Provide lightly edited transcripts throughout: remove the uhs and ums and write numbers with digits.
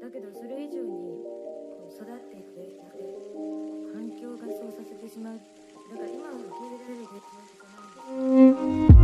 だけどそれ以上に育っていくやって環境がそうさせてしまう。だから今は受け入れられるべきわけじゃないんです。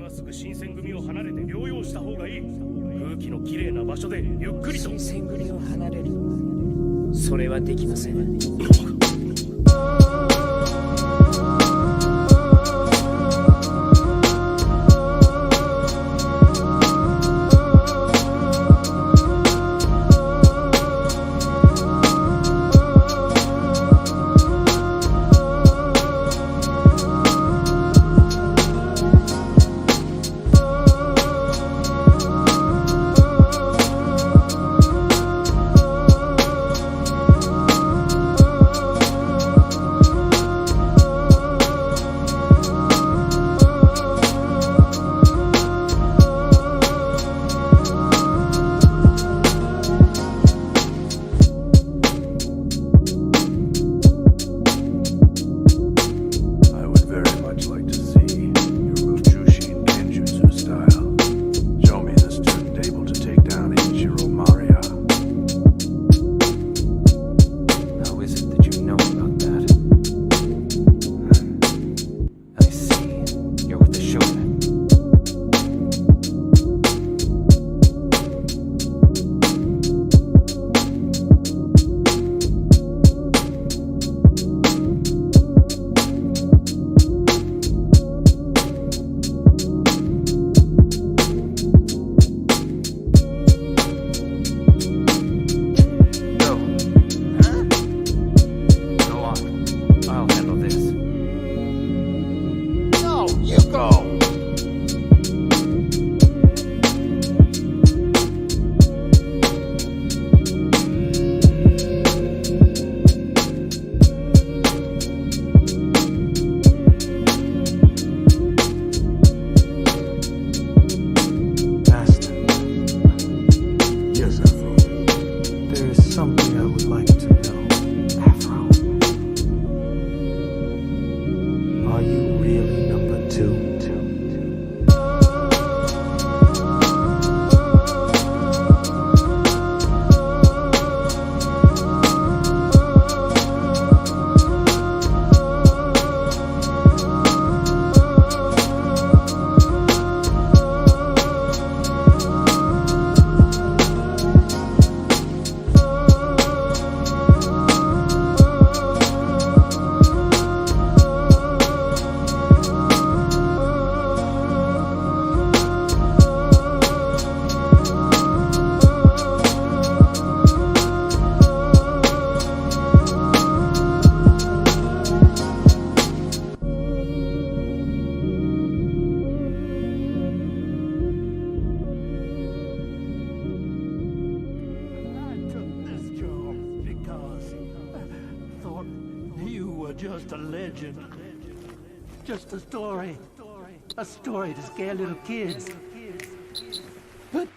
すぐ新選組を離れて療養した方がいい。空気のきれいな場所でゆっくりと。新選組を離れる、それはできません。something I would like to know. Afro, are you really number two? Just a legend. Just a story. A story to scare little kids. But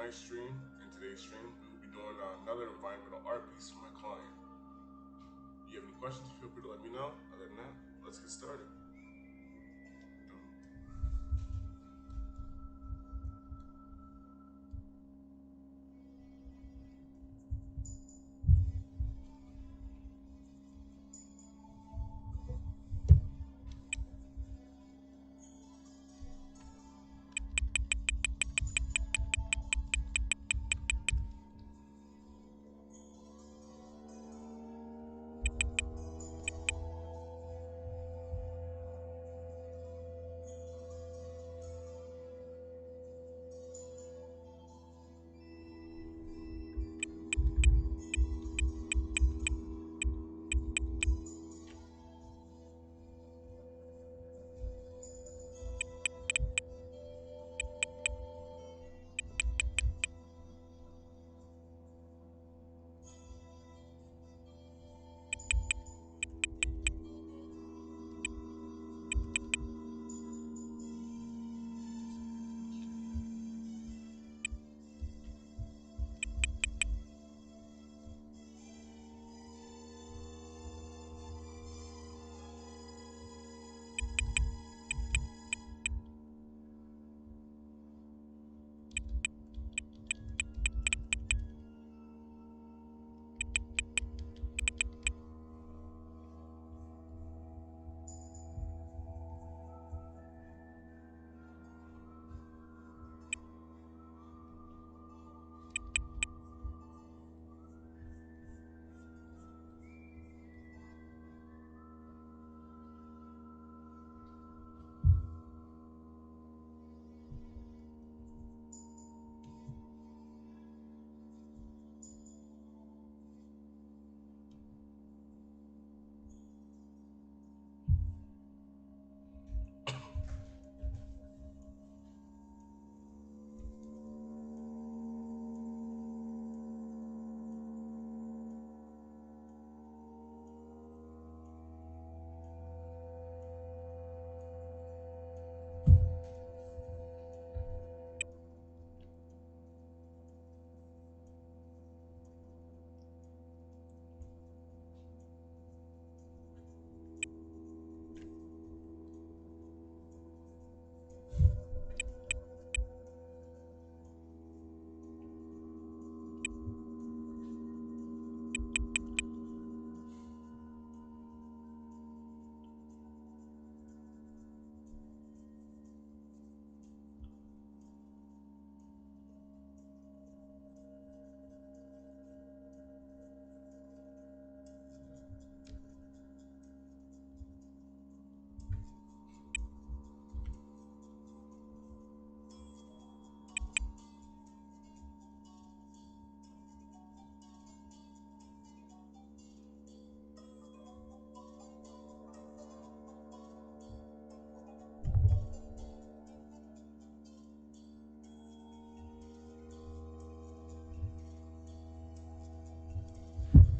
tonight's stream. In today's stream, we will be doing another environmental art piece for my client. You have any questions, feel free to let me know. Other than that, let's get started.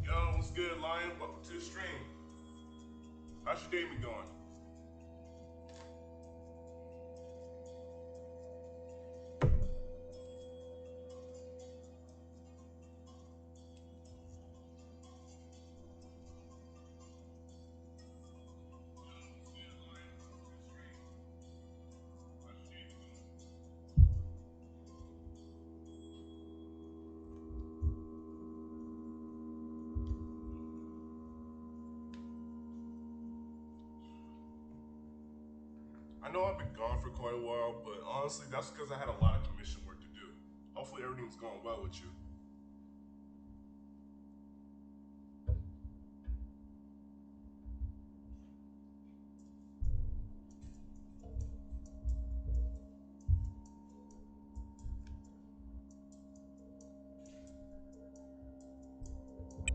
Yo, what's good, Lion? Welcome to the stream. How's your day been going? I know I've been gone for quite a while, but honestly, that's because I had a lot of commission work to do. Hopefully everything's going well with you.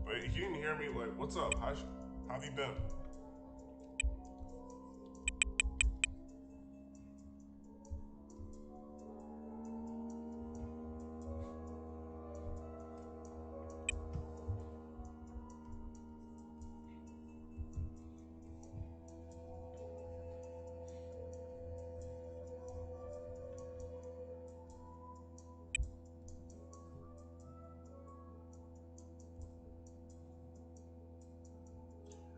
But if you didn't hear me, like, what's up? How have you been?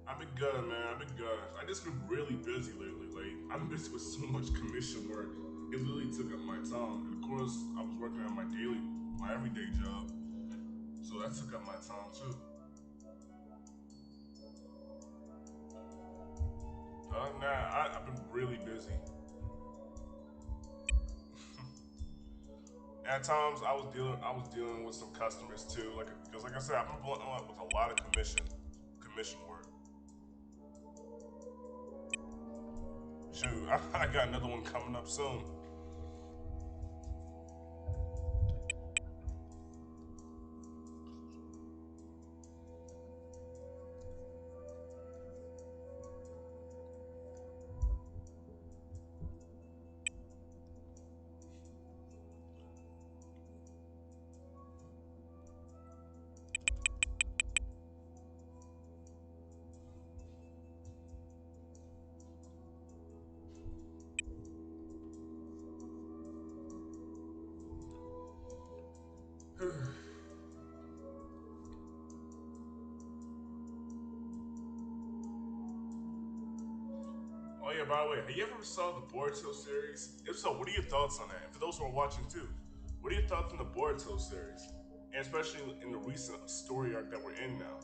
I've been good, man. I've been good. I just been really busy lately. Like I've been busy with so much commission work. It literally took up my time. And of course, I was working on my everyday job. So that took up my time too. Other than that, I've been really busy. At times, I was dealing with some customers too. Like because, like I said, I've been blowing up with a lot of commission work. Shoot, I got another one coming up soon. Oh yeah, by the way, have you ever saw the Boruto series? If so, what are your thoughts on that? And for those who are watching too, what are your thoughts on the Boruto series? And especially in the recent story arc that we're in now.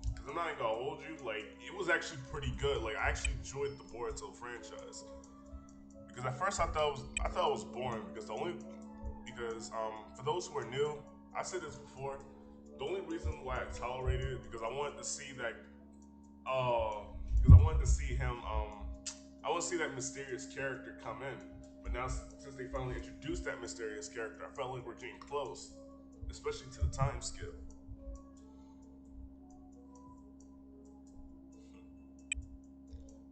Because I'm not even gonna hold you, like, it was actually pretty good. Like, I actually enjoyed the Boruto franchise. Because at first I thought it was boring because for those who are new, I said this before, the only reason why I tolerated it because I wanted to see that because I wanted to see him I want to see that mysterious character come in. But now since they finally introduced that mysterious character, I felt like we're getting close, especially to the time skip.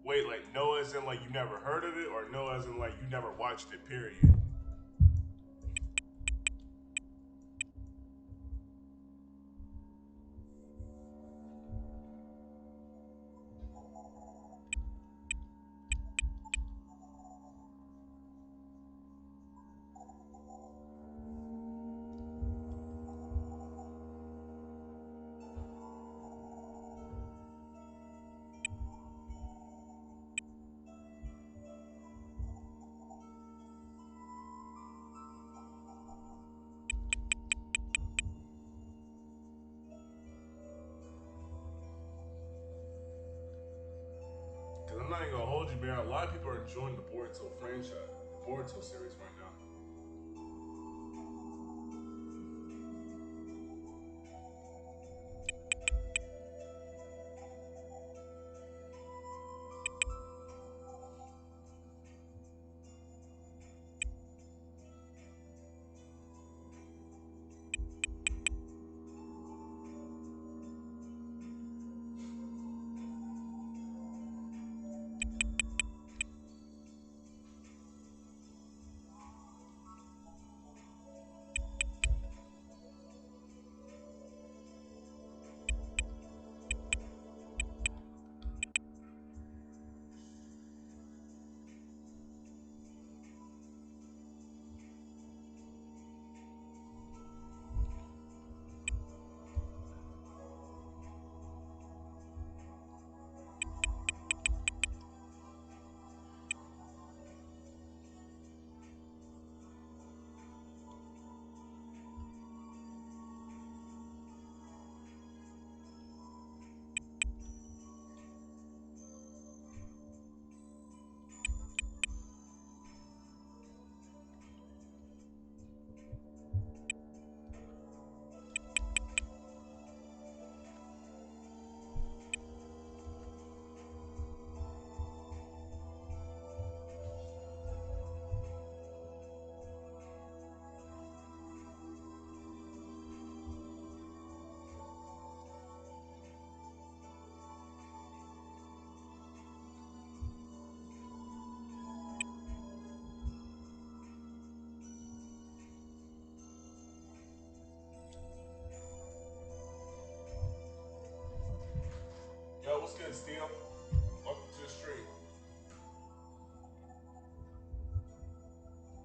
Wait, like no as in like you never heard of it, or no as in like you never watched it, period. Because I'm not even gonna hold you, man. A lot of people are enjoying the Boruto franchise, the Boruto series right now. Yo, what's good, Steel? Welcome to the stream.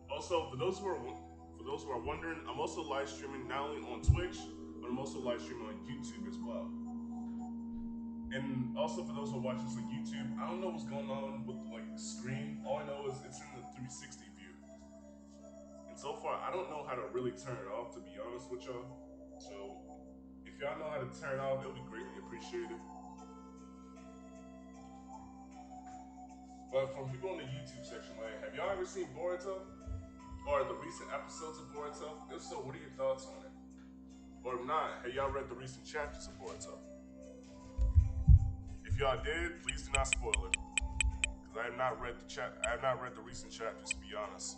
Also, for those who are wondering, I'm also live streaming not only on Twitch, but I'm also live streaming on YouTube as well. And also for those who are watching this on YouTube, I don't know what's going on with like the screen. All I know is it's in the 360 view. And so far, I don't know how to really turn it off, to be honest with y'all. So if y'all know how to turn it off, it would be greatly appreciated. But from people in the YouTube section, like, have y'all ever seen Boruto? Or the recent episodes of Boruto? If so, what are your thoughts on it? Or if not, have y'all read the recent chapters of Boruto? If y'all did, please do not spoil it. Because I have not read the recent chapters, to be honest.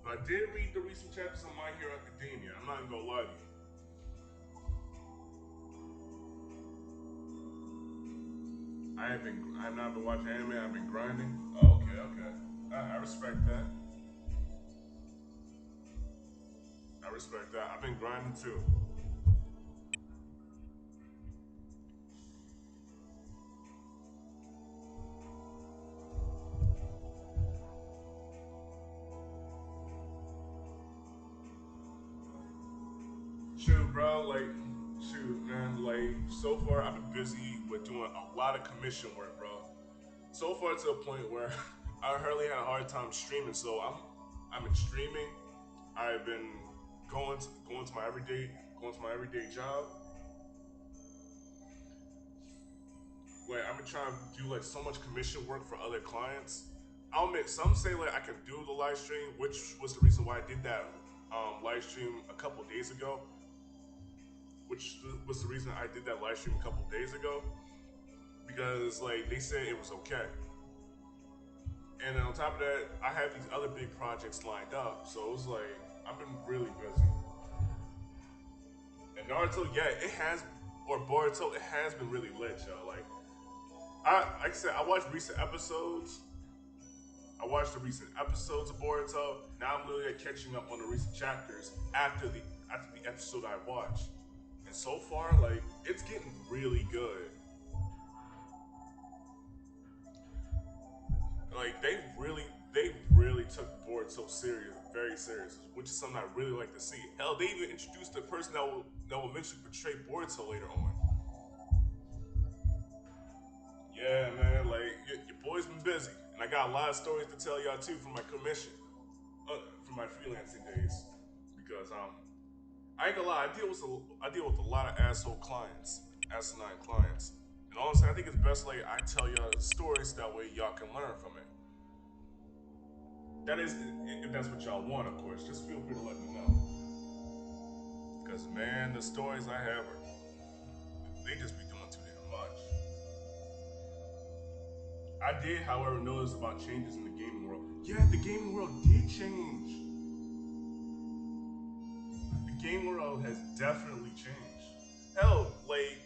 But I did read the recent chapters of My Hero Academia. I'm not gonna lie to you. I have not been watching anime. I've been grinding. Oh, okay. I respect that. I've been grinding too. Shoot, bro, man, so far I've been busy with doing a lot of commission work, bro. So far to a point where I hardly had a hard time streaming, so I've been streaming. I've been going to my everyday job. Like, I've been trying to do like so much commission work for other clients. I'll admit, some say like I can do the live stream, which was the reason why I did that live stream a couple days ago. Which was the reason I did that live stream a couple days ago, because like they said it was okay. And then on top of that, I have these other big projects lined up, so it was like I've been really busy. And Naruto, Boruto, it has been really lit, yo. Like I said, I watched recent episodes. I watched the recent episodes of Boruto. Now I'm literally catching up on the recent chapters after the episode I watched. And so far, like, it's getting really good. Like, they really took Boruto very serious, which is something I really like to see. Hell, they even introduced the person that will eventually portray Boruto later on. Yeah, man, like, your boy's been busy, and I got a lot of stories to tell y'all too from my commission, from my freelancing days, because I ain't gonna lie, I deal with a lot of asshole clients, asinine clients. And honestly, I think it's best like I tell y'all stories, that way y'all can learn from it. That is, if that's what y'all want, of course. Just feel free to let me know. Because man, the stories I have they just be doing too damn much. I did, however, notice about changes in the gaming world. Yeah, the gaming world did change. Game world has definitely changed. Hell, like,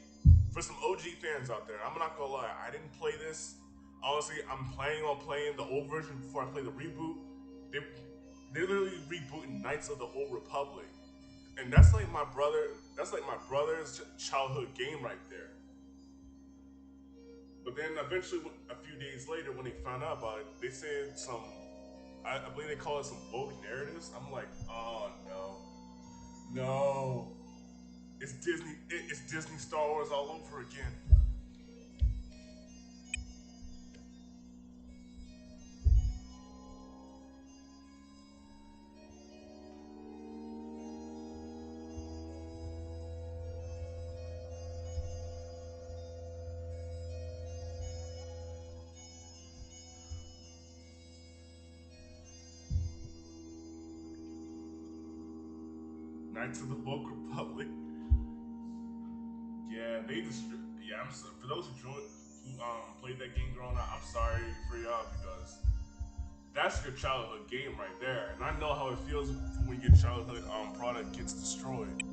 for some OG fans out there, I'm not gonna lie, I didn't play this. Honestly, I'm planning on playing the old version before I play the reboot. They're literally rebooting Knights of the Old Republic. And that's like my brother's childhood game right there. But then eventually, a few days later, when they found out about it, they said I believe they call it some woke narratives. I'm like, oh no. No, it's Disney Star Wars all over again. Knights of the Old Republic. Yeah, I'm sorry. For those who played that game growing up, I'm sorry for y'all, because that's your childhood game right there. And I know how it feels when your childhood product gets destroyed.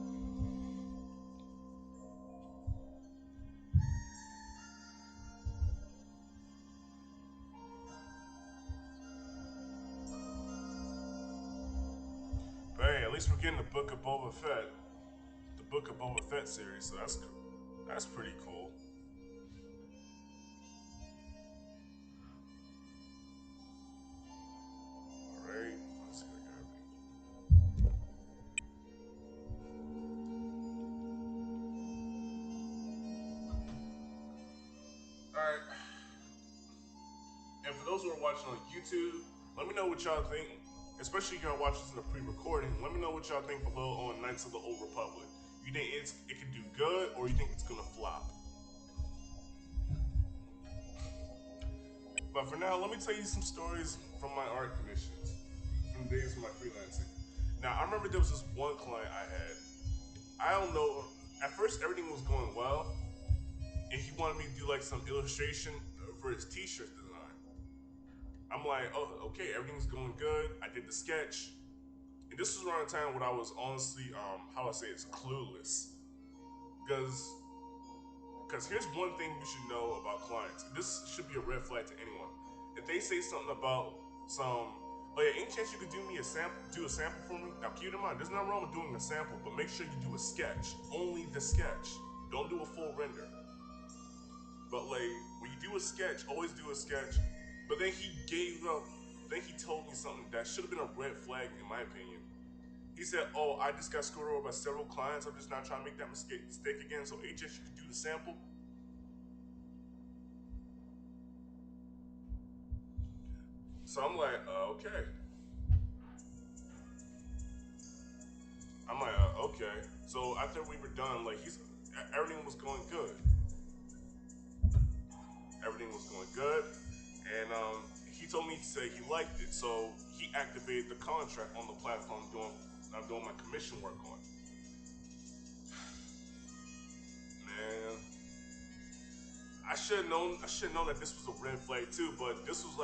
least we're getting the Book of Boba Fett, series, so that's pretty cool. All right, let's see what I got. All right. And for those who are watching on YouTube, let me know what y'all think. Especially if y'all watch this in a pre-recording, let me know what y'all think below on Knights of the Old Republic. You think it can do good, or you think it's gonna flop? But for now, let me tell you some stories from my art commissions, from the days of my freelancing. Now, I remember there was this one client I had. I don't know. At first, everything was going well, and he wanted me to do like some illustration for his T-shirt design. I'm like, oh, okay, everything's going good. I did the sketch. And this was around the time when I was honestly, how I say it's clueless. Because here's one thing you should know about clients. This should be a red flag to anyone. If they say something about oh yeah, any chance you could do a sample for me? Now keep in mind, there's nothing wrong with doing a sample, but make sure you do a sketch. Only the sketch. Don't do a full render. But like, when you do a sketch, always do a sketch. But then he gave up. Then he told me something that should have been a red flag in my opinion. He said, "Oh, I just got screwed over by several clients. I'm just not trying to make that mistake again. So HS, you can do the sample." So I'm like, okay. I'm like, okay. So after we were done, like everything was going good. Everything was going good. And he told me to say he liked it, so he activated the contract on the platform I'm doing my commission work on. Man, I should have known that this was a red flag too, but this was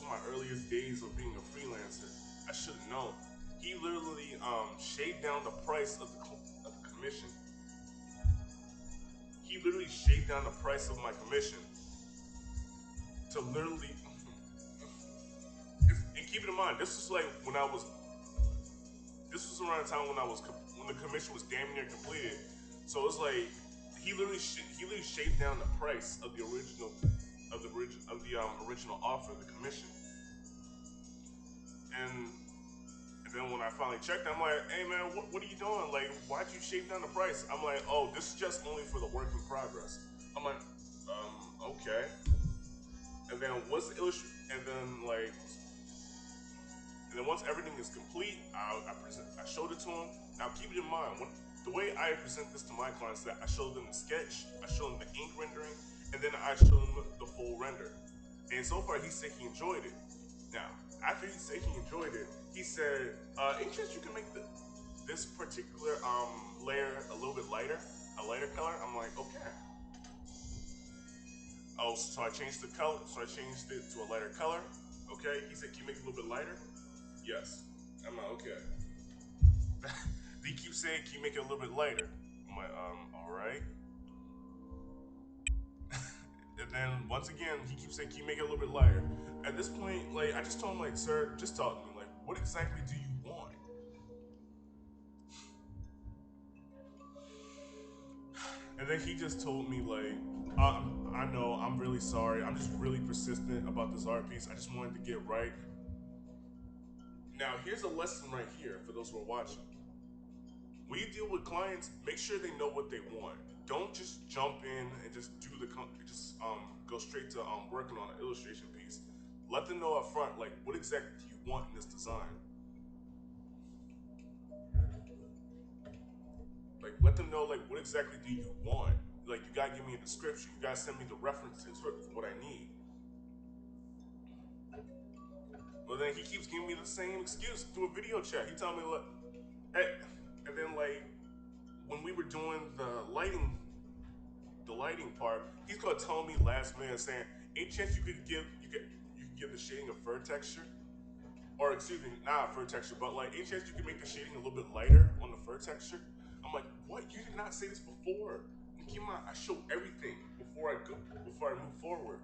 my earliest days of being a freelancer. I should have known. He literally shaved down the price of the commission. He literally shaved down the price of my commission to literally, and keep it in mind, this was like this was around the time when the commission was damn near completed. So it's like he literally shaved down the price of the original offer, the commission. And then when I finally checked, I'm like, hey man, what are you doing? Like, why'd you shave down the price? I'm like, oh, this is just only for the work in progress. I'm like, okay. And then once once everything is complete, I showed it to him. Now keep it in mind, the way I present this to my clients, that I show them the sketch, I show them the ink rendering, and then I show them the full render. And so far, he said he enjoyed it. Now, after he said he enjoyed it, he said, any chance you can make this particular layer a little bit lighter, a lighter color? I'm like, okay. Oh, so I changed the color, so I changed it to a lighter color. Okay, he said, can you make it a little bit lighter? Yes. I'm like, okay. He keeps saying, can you make it a little bit lighter? I'm like, all right. And then once again, he keeps saying, can you make it a little bit lighter? At this point, like, I just told him, like, sir, just talk to me. Like, what exactly do you want? And then he just told me, like, I know, I'm really sorry. I'm just really persistent about this art piece. I just wanted to get right. Now, here's a lesson right here for those who are watching. When you deal with clients, make sure they know what they want. Don't just jump in and just go straight to working on an illustration piece. Let them know up front, like, what exactly do you want in this design? Like, let them know, like, what exactly do you want? Like, you gotta give me a description. You gotta send me the references for what I need. But then he keeps giving me the same excuse through a video chat. He told me, look, hey, and then like when we were doing the lighting part, he's gonna tell me last minute saying, any chance you could give the shading a fur texture? Or excuse me, not a fur texture, but like any chance you could make the shading a little bit lighter on the fur texture? I'm like, what? You did not say this before. And keep in mind, I show everything before I move forward.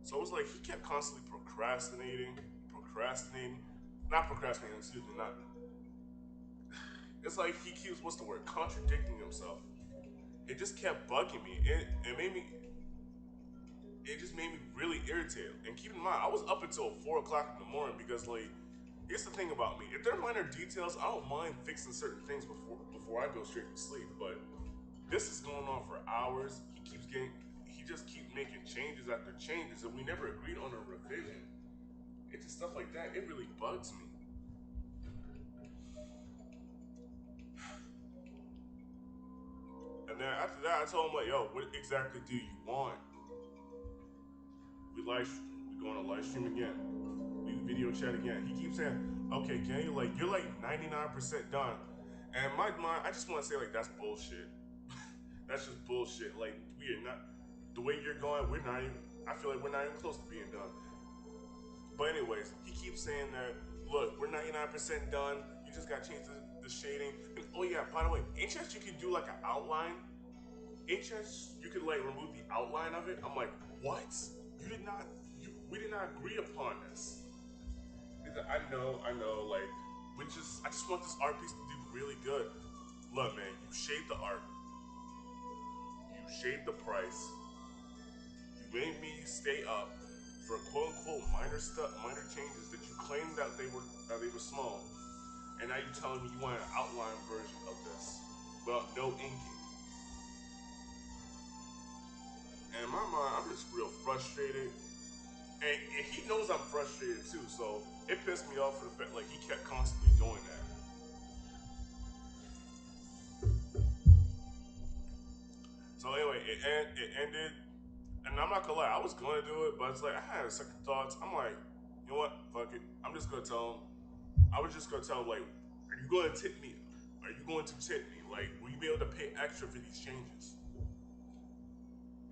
So it was like he kept constantly procrastinating. not procrastinating, excuse me, not. It's like he keeps, what's the word, contradicting himself. It just kept bugging me. It just made me really irritated. And keep in mind, I was up until 4 o'clock in the morning because, like, here's the thing about me. If they're minor details, I don't mind fixing certain things before I go straight to sleep. But this is going on for hours. He just keeps making changes after changes, and we never agreed on a revision. It's just stuff like that. It really bugs me. And then after that, I told him, like, yo, what exactly do you want? We go on a live stream again. We video chat again. He keeps saying, okay, Kenny, like, you're like 99% done. And my mind, I just want to say, like, that's bullshit. That's just bullshit. Like, we are not, the way you're going, we're not even, I feel like we're not even close to being done. But anyways, he keeps saying that, look, we're 99% done. You just got to change the shading. And oh yeah, by the way, HS you can do like an outline. HS you could like remove the outline of it. I'm like, what? You did not. We did not agree upon this. I know. Like, I just want this art piece to do really good. Look, man, you shaved the art. You shaved the price. You made me stay up for quote unquote minor changes that you claimed that they were small, and now you're telling me you want an outline version of this. Well, no inking. And in my mind, I'm just real frustrated. And he knows I'm frustrated too, so it pissed me off for the fact like he kept constantly doing that. So anyway, it ended, and I'm not gonna lie, I was gonna do it, but it's like I had second thoughts. I'm like, you know what? Fuck it. I'm just gonna tell him. I was just gonna tell him, like, are you going to tip me? Are you going to tip me? Like, will you be able to pay extra for these changes?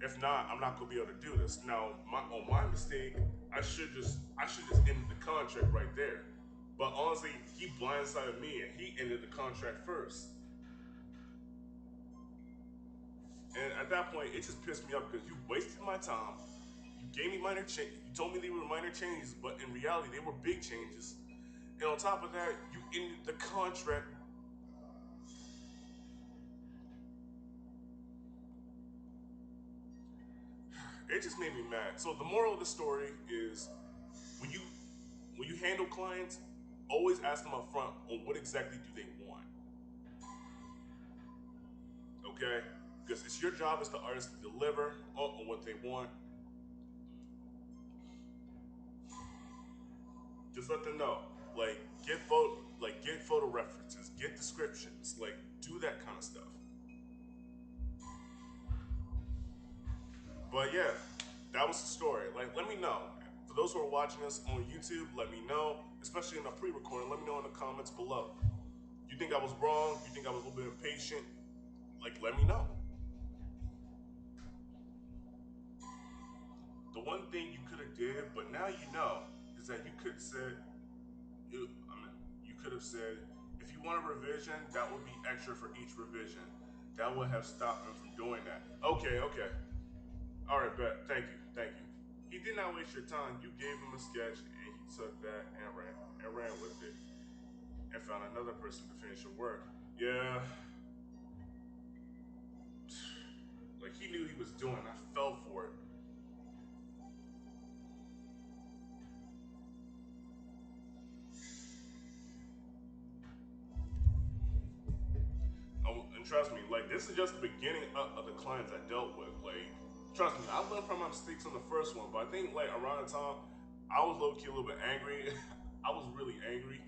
If not, I'm not gonna be able to do this. Now, on my mistake, I should just end the contract right there. But honestly, he blindsided me and he ended the contract first. And at that point, it just pissed me off because you wasted my time. You gave me minor changes. You told me they were minor changes, but in reality, they were big changes. And on top of that, you ended the contract. It just made me mad. So the moral of the story is, when you handle clients, always ask them up front on what exactly do they want. Okay? Because it's your job as the artist to deliver on what they want. Just let them know. Like, get photo references, get descriptions, like, do that kind of stuff. But yeah, that was the story. Like, let me know. For those who are watching us on YouTube, let me know, especially in the pre-recording, let me know in the comments below. You think I was wrong? You think I was a little bit impatient? Like, let me know. The one thing you could have did, but now you know, is that you could have said, if you want a revision, that would be extra for each revision. That would have stopped him from doing that. Okay. All right, bet. Thank you. He did not waste your time. You gave him a sketch, and he took that and ran with it, and found another person to finish your work. Yeah. Like, he knew he was doing. I fell for it. And trust me, like, this is just the beginning of the clients I dealt with. Like, trust me, I learned from my mistakes on the first one, but I think, like, around the time, I was low-key a little bit angry. I was really angry.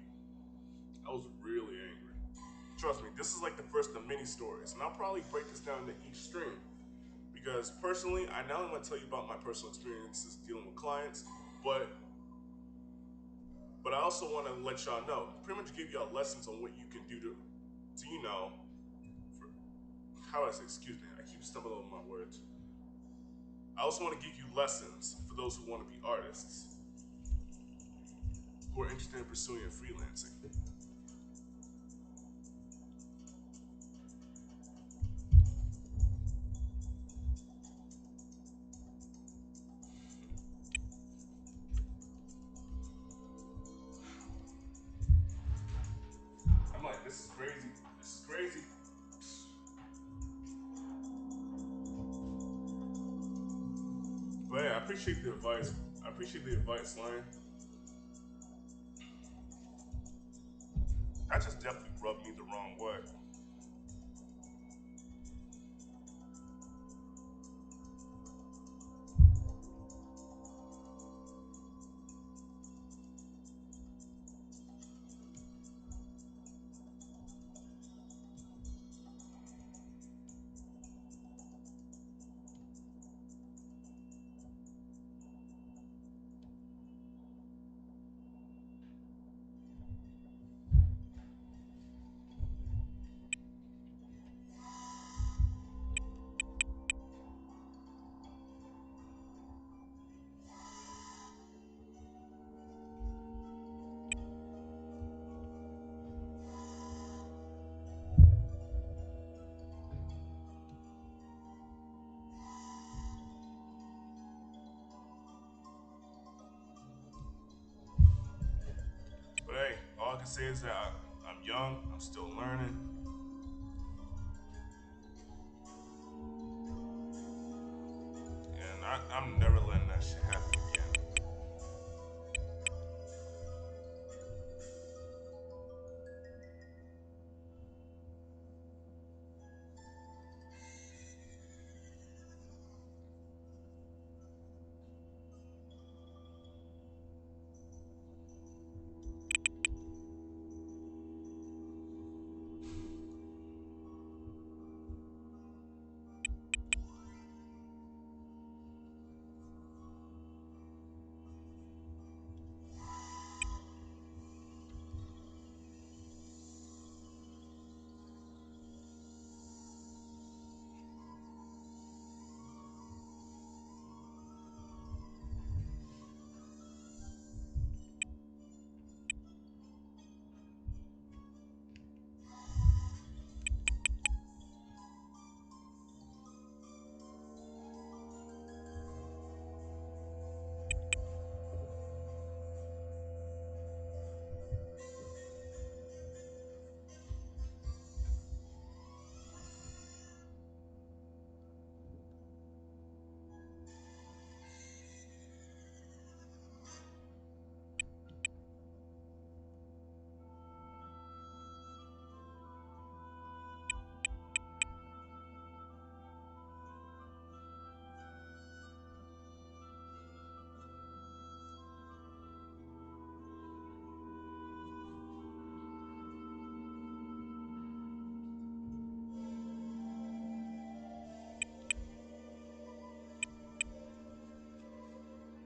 Trust me, this is like the first of many stories, and I'll probably break this down into each stream. Because personally, I not only want to tell you about my personal experiences dealing with clients, but I also want to let y'all know, pretty much give y'all lessons on what you can do to you know, how do I say, excuse me, I keep stumbling over my words. I also want to give you lessons for those who want to be artists, who are interested in pursuing freelancing. appreciate the advice. I appreciate the advice, Lion. That just definitely rubbed me the wrong way. But hey, all I can say is that I'm young, I'm still learning. And I'm never letting that shit happen again.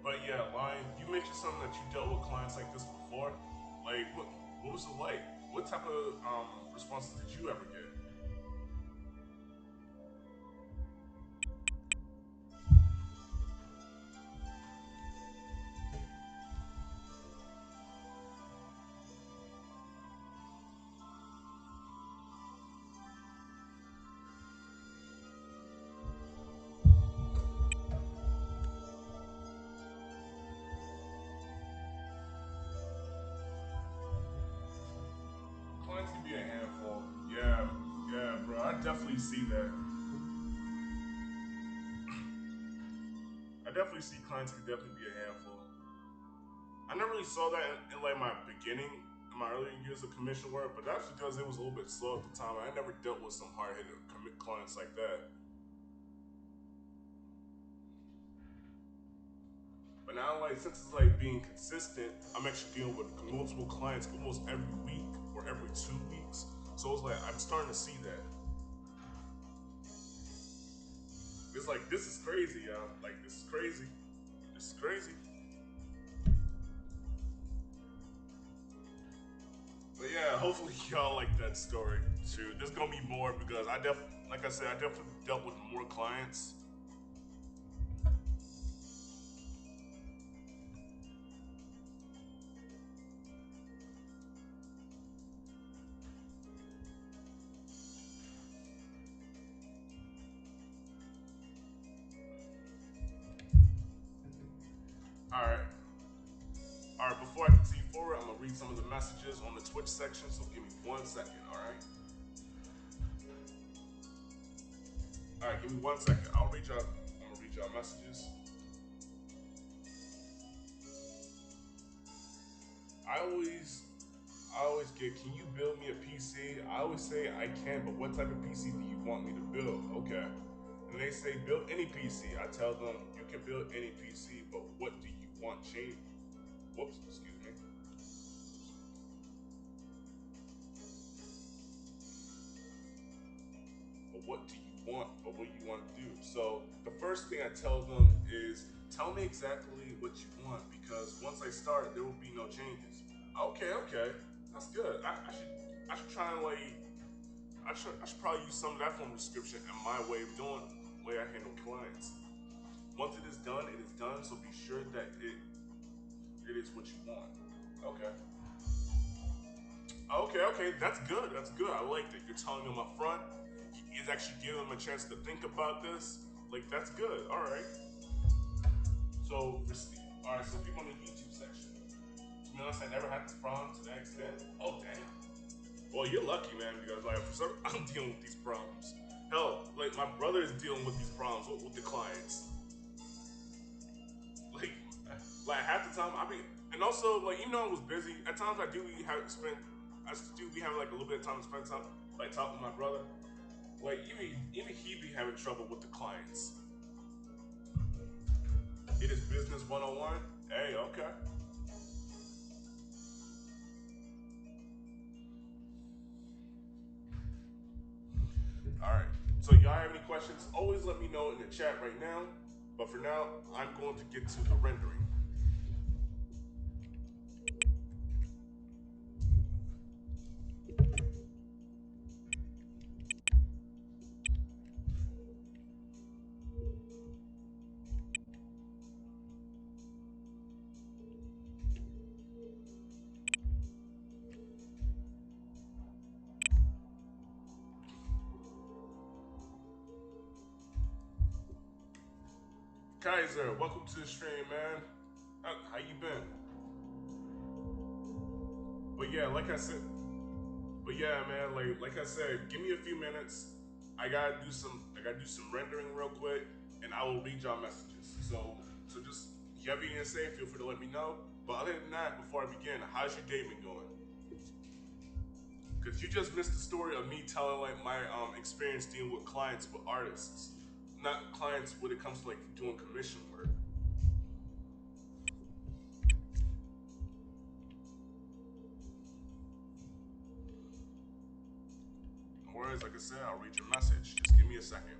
But yeah, Lion, you mentioned something that you dealt with clients like this before. Like, what was it like? What type of responses did you ever get? Clients can be a handful. Yeah, yeah, bro. I definitely see that. I definitely see clients can definitely be a handful. I never really saw that in like my beginning, in my earlier years of commission work, but that's because it was a little bit slow at the time. I never dealt with some hard-headed clients like that. But now, like, since it's like being consistent, I'm actually dealing with multiple clients almost every week or every 2 weeks. So it's like I'm starting to see that. It's like this is crazy, y'all. Like this is crazy. This is crazy. But yeah, hopefully y'all like that story too. There's gonna be more because like I said, I definitely dealt with more clients. All right. Before I continue forward, I'm gonna read some of the messages on the Twitch section. So give me 1 second. All right. All right. Give me 1 second. I'm gonna read y'all messages. I always get, can you build me a PC? I always say I can, but what type of PC do you want me to build? Okay. And they say build any PC. I tell them you can build any PC, but what do you want change? Whoops, excuse me. But what do you want? But what do you want to do? So the first thing I tell them is tell me exactly what you want, because once I start, there will be no changes. Okay, that's good. I should try and like I should probably use some of that form of description and my way of doing the way I handle clients. Once it is done, it is done. So be sure that it is what you want. Okay. Okay, that's good. That's good. I like that. You're telling them up front. It's actually giving them a chance to think about this. Like, that's good. All right. So, all right. So, people in the YouTube section. To be honest, I never had this problem to that extent. Oh, damn. Well, you're lucky, man, because like for some, I'm dealing with these problems. Hell, like my brother is dealing with these problems with the clients. Like, like half the time I be, and also like even though I was busy, at times I do have spend, I do be having like a little bit of time to spend time, like talking to my brother. Like even he be having trouble with the clients. It is business 101. Hey, okay. All right. So y'all have any questions? Always let me know in the chat right now. But for now, I'm going to get to the rendering. Kaiser, welcome to the stream, man. How you been? But yeah, like I said, man, like I said, give me a few minutes. I gotta do some rendering real quick, and I will read y'all messages. So just if you have anything to say, feel free to let me know. But other than that, before I begin, how's your day been going? Because you just missed the story of me telling like my experience dealing with clients with artists, not clients when it comes to like doing commission work. No worries, like I said, I'll read your message. Just give me a second.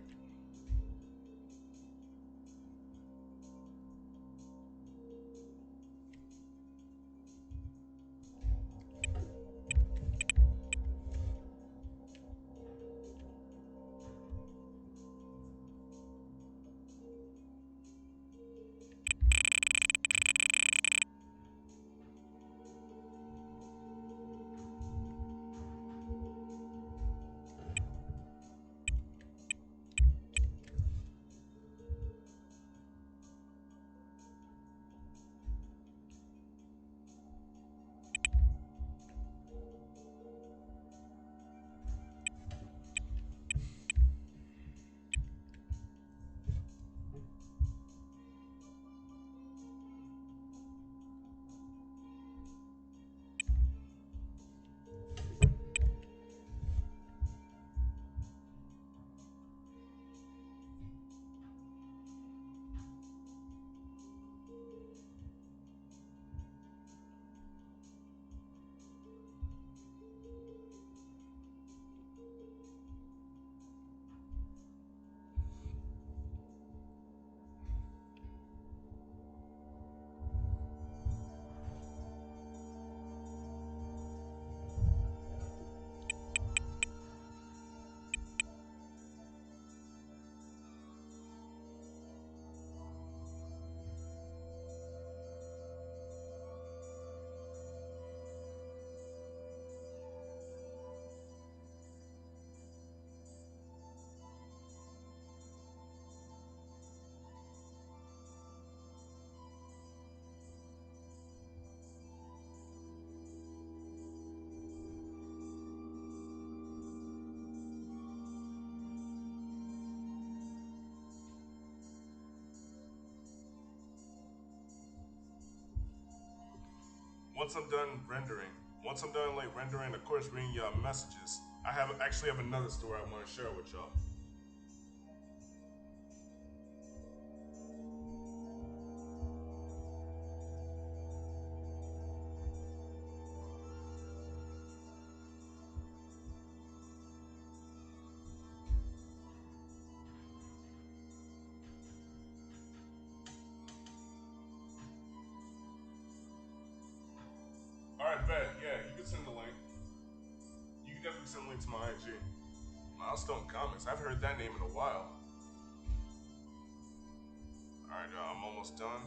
once I'm done rendering, like rendering, of course, reading y'all messages, I actually have another story I want to share with y'all. Alright, bet. Yeah, you can send the link. You can definitely send a link to my IG. Milestone Comics. I've heard that name in a while. Alright, I'm almost done.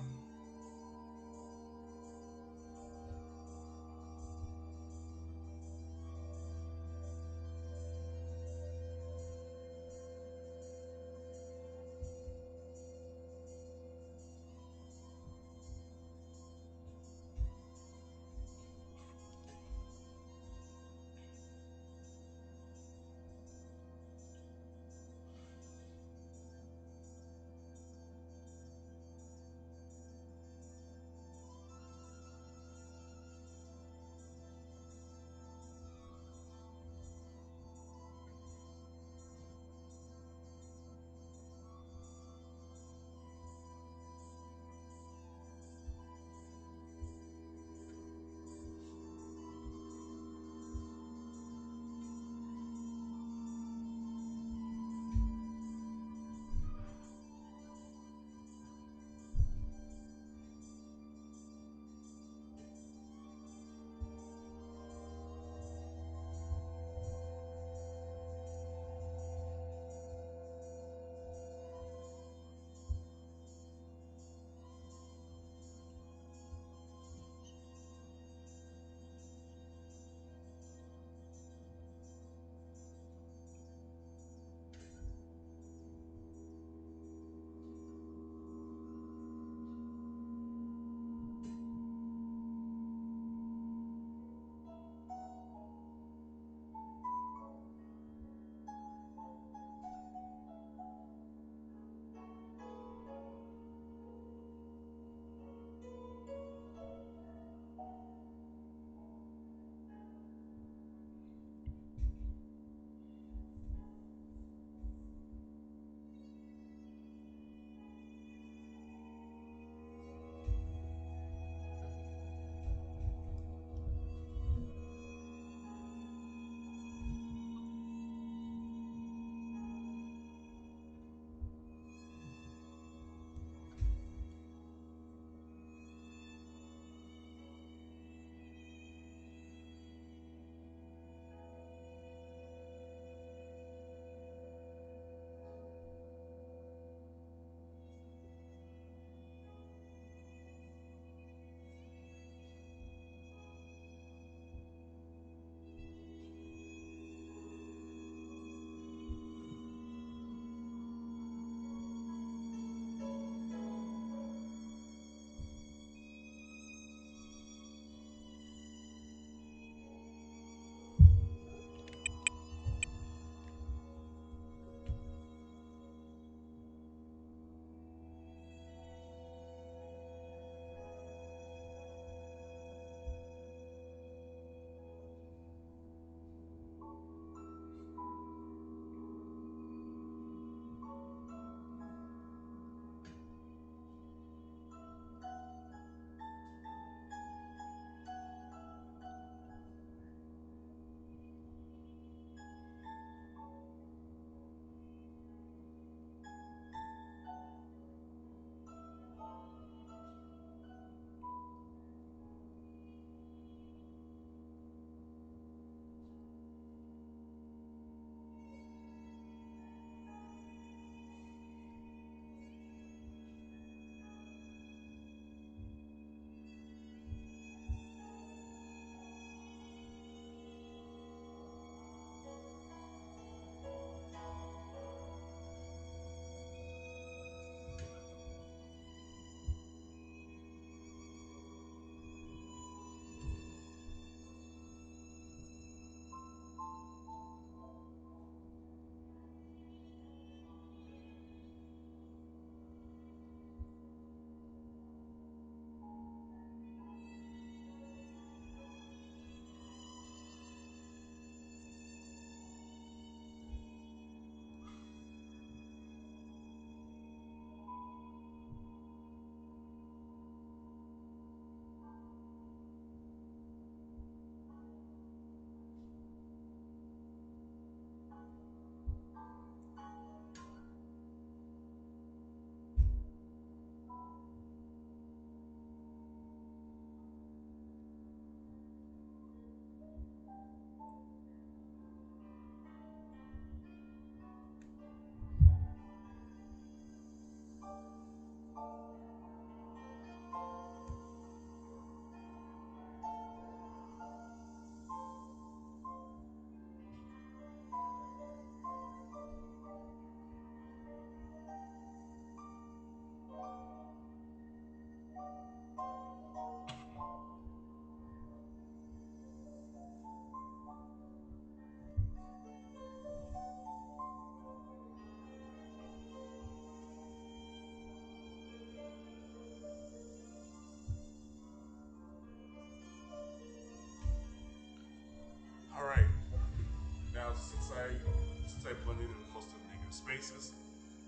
tag, just type blending in most of the negative spaces.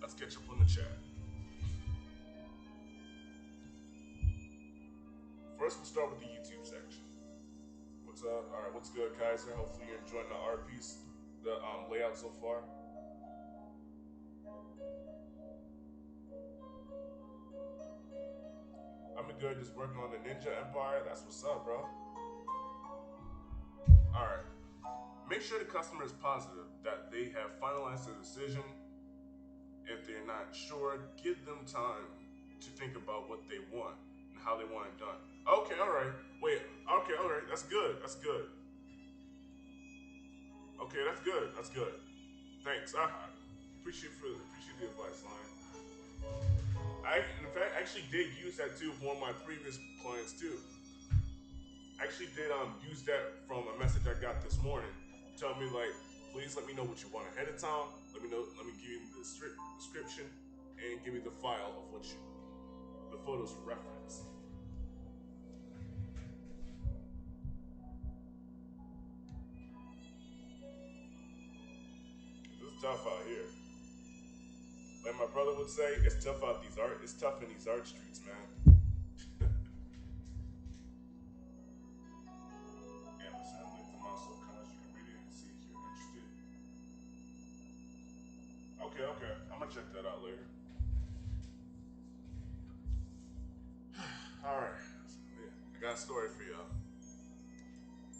Let's catch up on the chat. First, we'll start with the YouTube section. What's up? All right, what's good, Kaiser? Hopefully you're enjoying the art piece, the layout so far. I'm good, just working on the Ninja Empire. That's what's up, bro. All right. Make sure the customer is positive that they have finalized their decision. If they're not sure, give them time to think about what they want and how they want it done. Okay, all right. Wait. Okay, all right. That's good. That's good. Okay, that's good. That's good. Thanks. I appreciate the advice, Lion. I, in fact, actually did use that too for one of my previous clients too. Actually did use that from a message I got this morning. Tell me like, please let me know what you want ahead of time. Let me know. Let me give you the description and give me the file of what you, the photos for reference. It's tough out here. Like my brother would say, it's tough out these art. It's tough in these art streets, man. Amazon link to my soul comments. You can read it and see if you're interested. Okay. I'm gonna check that out later. All right. I got a story for y'all.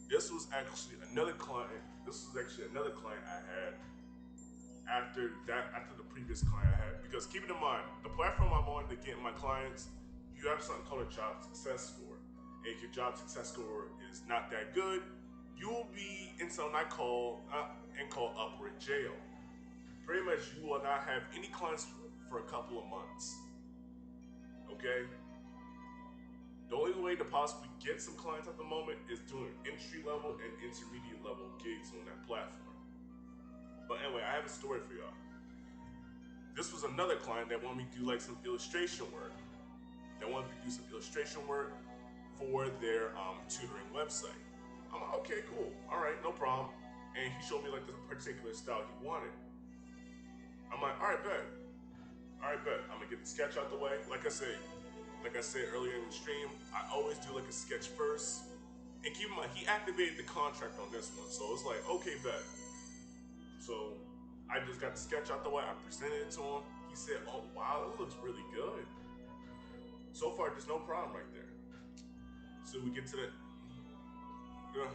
This was actually another client. I had after the previous client I had. Because keep it in mind, the platform I'm on to get my clients, you have something called a job success score. And if your job success score is not that good, you will be in something I call upward jail. Pretty much, you will not have any clients for a couple of months. Okay? The only way to possibly get some clients at the moment is doing entry level and intermediate level gigs on that platform. But anyway, I have a story for y'all. This was another client that wanted me to do like some illustration work. They wanted me to do some illustration work for their tutoring website. I'm like, okay, cool. All right, no problem. And he showed me like this particular style he wanted. I'm like, all right, bet. I'm gonna get the sketch out the way. Like I said earlier in the stream, I always do like a sketch first. And keep in mind, he activated the contract on this one. So it's like, okay, bet. So I just got the sketch out the way. I presented it to him. He said, "Oh wow, that looks really good." So far, there's no problem right there. So we get to the, to the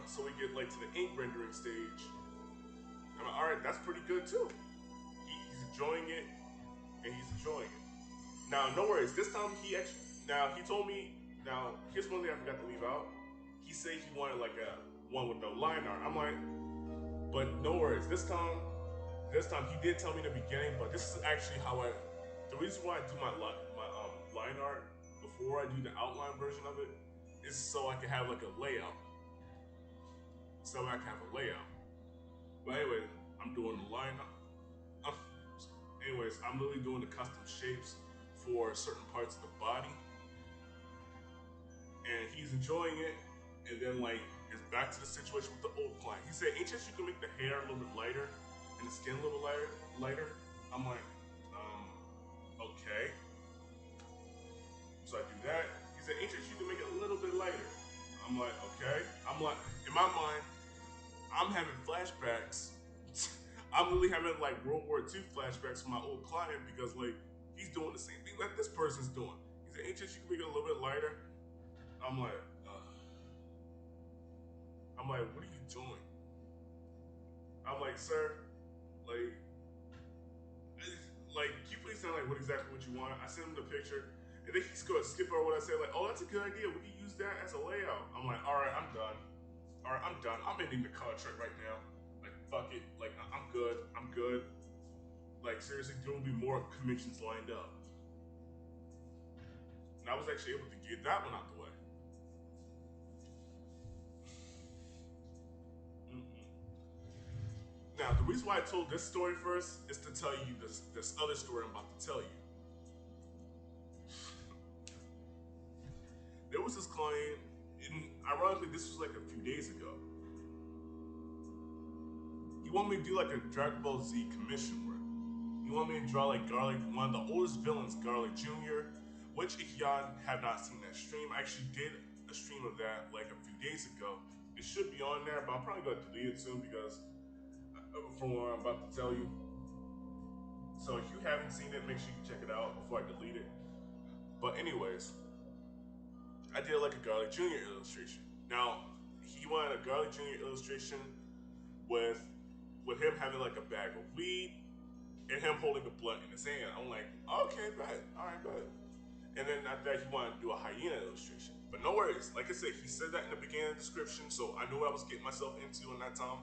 ink rendering stage. I'm like, all right, that's pretty good too. He's enjoying it, and he's enjoying it. Now, no worries. This time he told me. Now, here's one thing I forgot to leave out. He said he wanted like a one with no line art. I'm like. But no worries, this time he did tell me in the beginning, but this is actually the reason why I do my line art before I do the outline version of it is so I can have like a layout. But anyway, I'm doing the line art. Anyways, I'm literally doing the custom shapes for certain parts of the body. And he's enjoying it, and then like, it's back to the situation with the old client. He said, "Any chance you can make the hair a little bit lighter and the skin a little lighter?" I'm like, okay. So I do that. He said, "Any chance you can make it a little bit lighter?" I'm like, okay. I'm like, in my mind, I'm having flashbacks. I'm really having like World War II flashbacks from my old client because like he's doing the same thing like this person's doing. He said, "Any chance you can make it a little bit lighter?" I'm like, what are you doing? I'm like, sir, can you please tell me what exactly what you want? I sent him the picture, and then he's going to skip over what I said, like, oh, that's a good idea. We can use that as a layout. I'm like, all right, I'm done. I'm ending the contract right now. Like, fuck it. Like, I'm good. Like, seriously, there will be more commissions lined up. And I was actually able to get that one out the way. Now, the reason why I told this story first is to tell you this other story I'm about to tell you. There was this client, and ironically, this was like a few days ago. He want me to do like a Dragon Ball Z commission work. He want me to draw like Garlic, one of the oldest villains, Garlic Jr., which if y'all have not seen that stream, I actually did a stream of that like a few days ago. It should be on there, but I'm probably gonna delete it soon because from what I'm about to tell you. So if you haven't seen it, make sure you check it out before I delete it. But anyways, I did like a Garlic Jr. illustration. Now, he wanted a Garlic Jr. illustration with him having like a bag of weed and him holding a blunt in his hand. I'm like, okay, bet, all right, bet. And then after that, he wanted to do a hyena illustration. But no worries, like I said, he said that in the beginning of the description, so I knew what I was getting myself into in that time.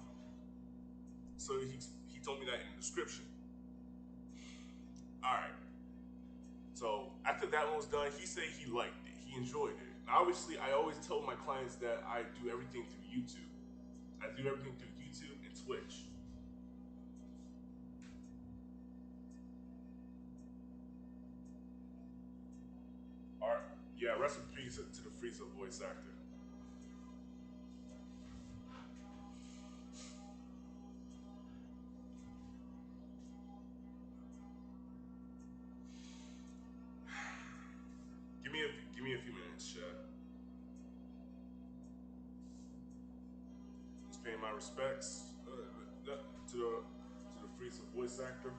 So he told me that in the description. All right. So after that one was done, he said he liked it, he enjoyed it. And obviously, I always tell my clients that I do everything through YouTube. I do everything through YouTube and Twitch. Alright, yeah, rest in peace to the Frieza voice actor. Give me a few minutes, chat. Just paying my respects to the Frieza voice actor.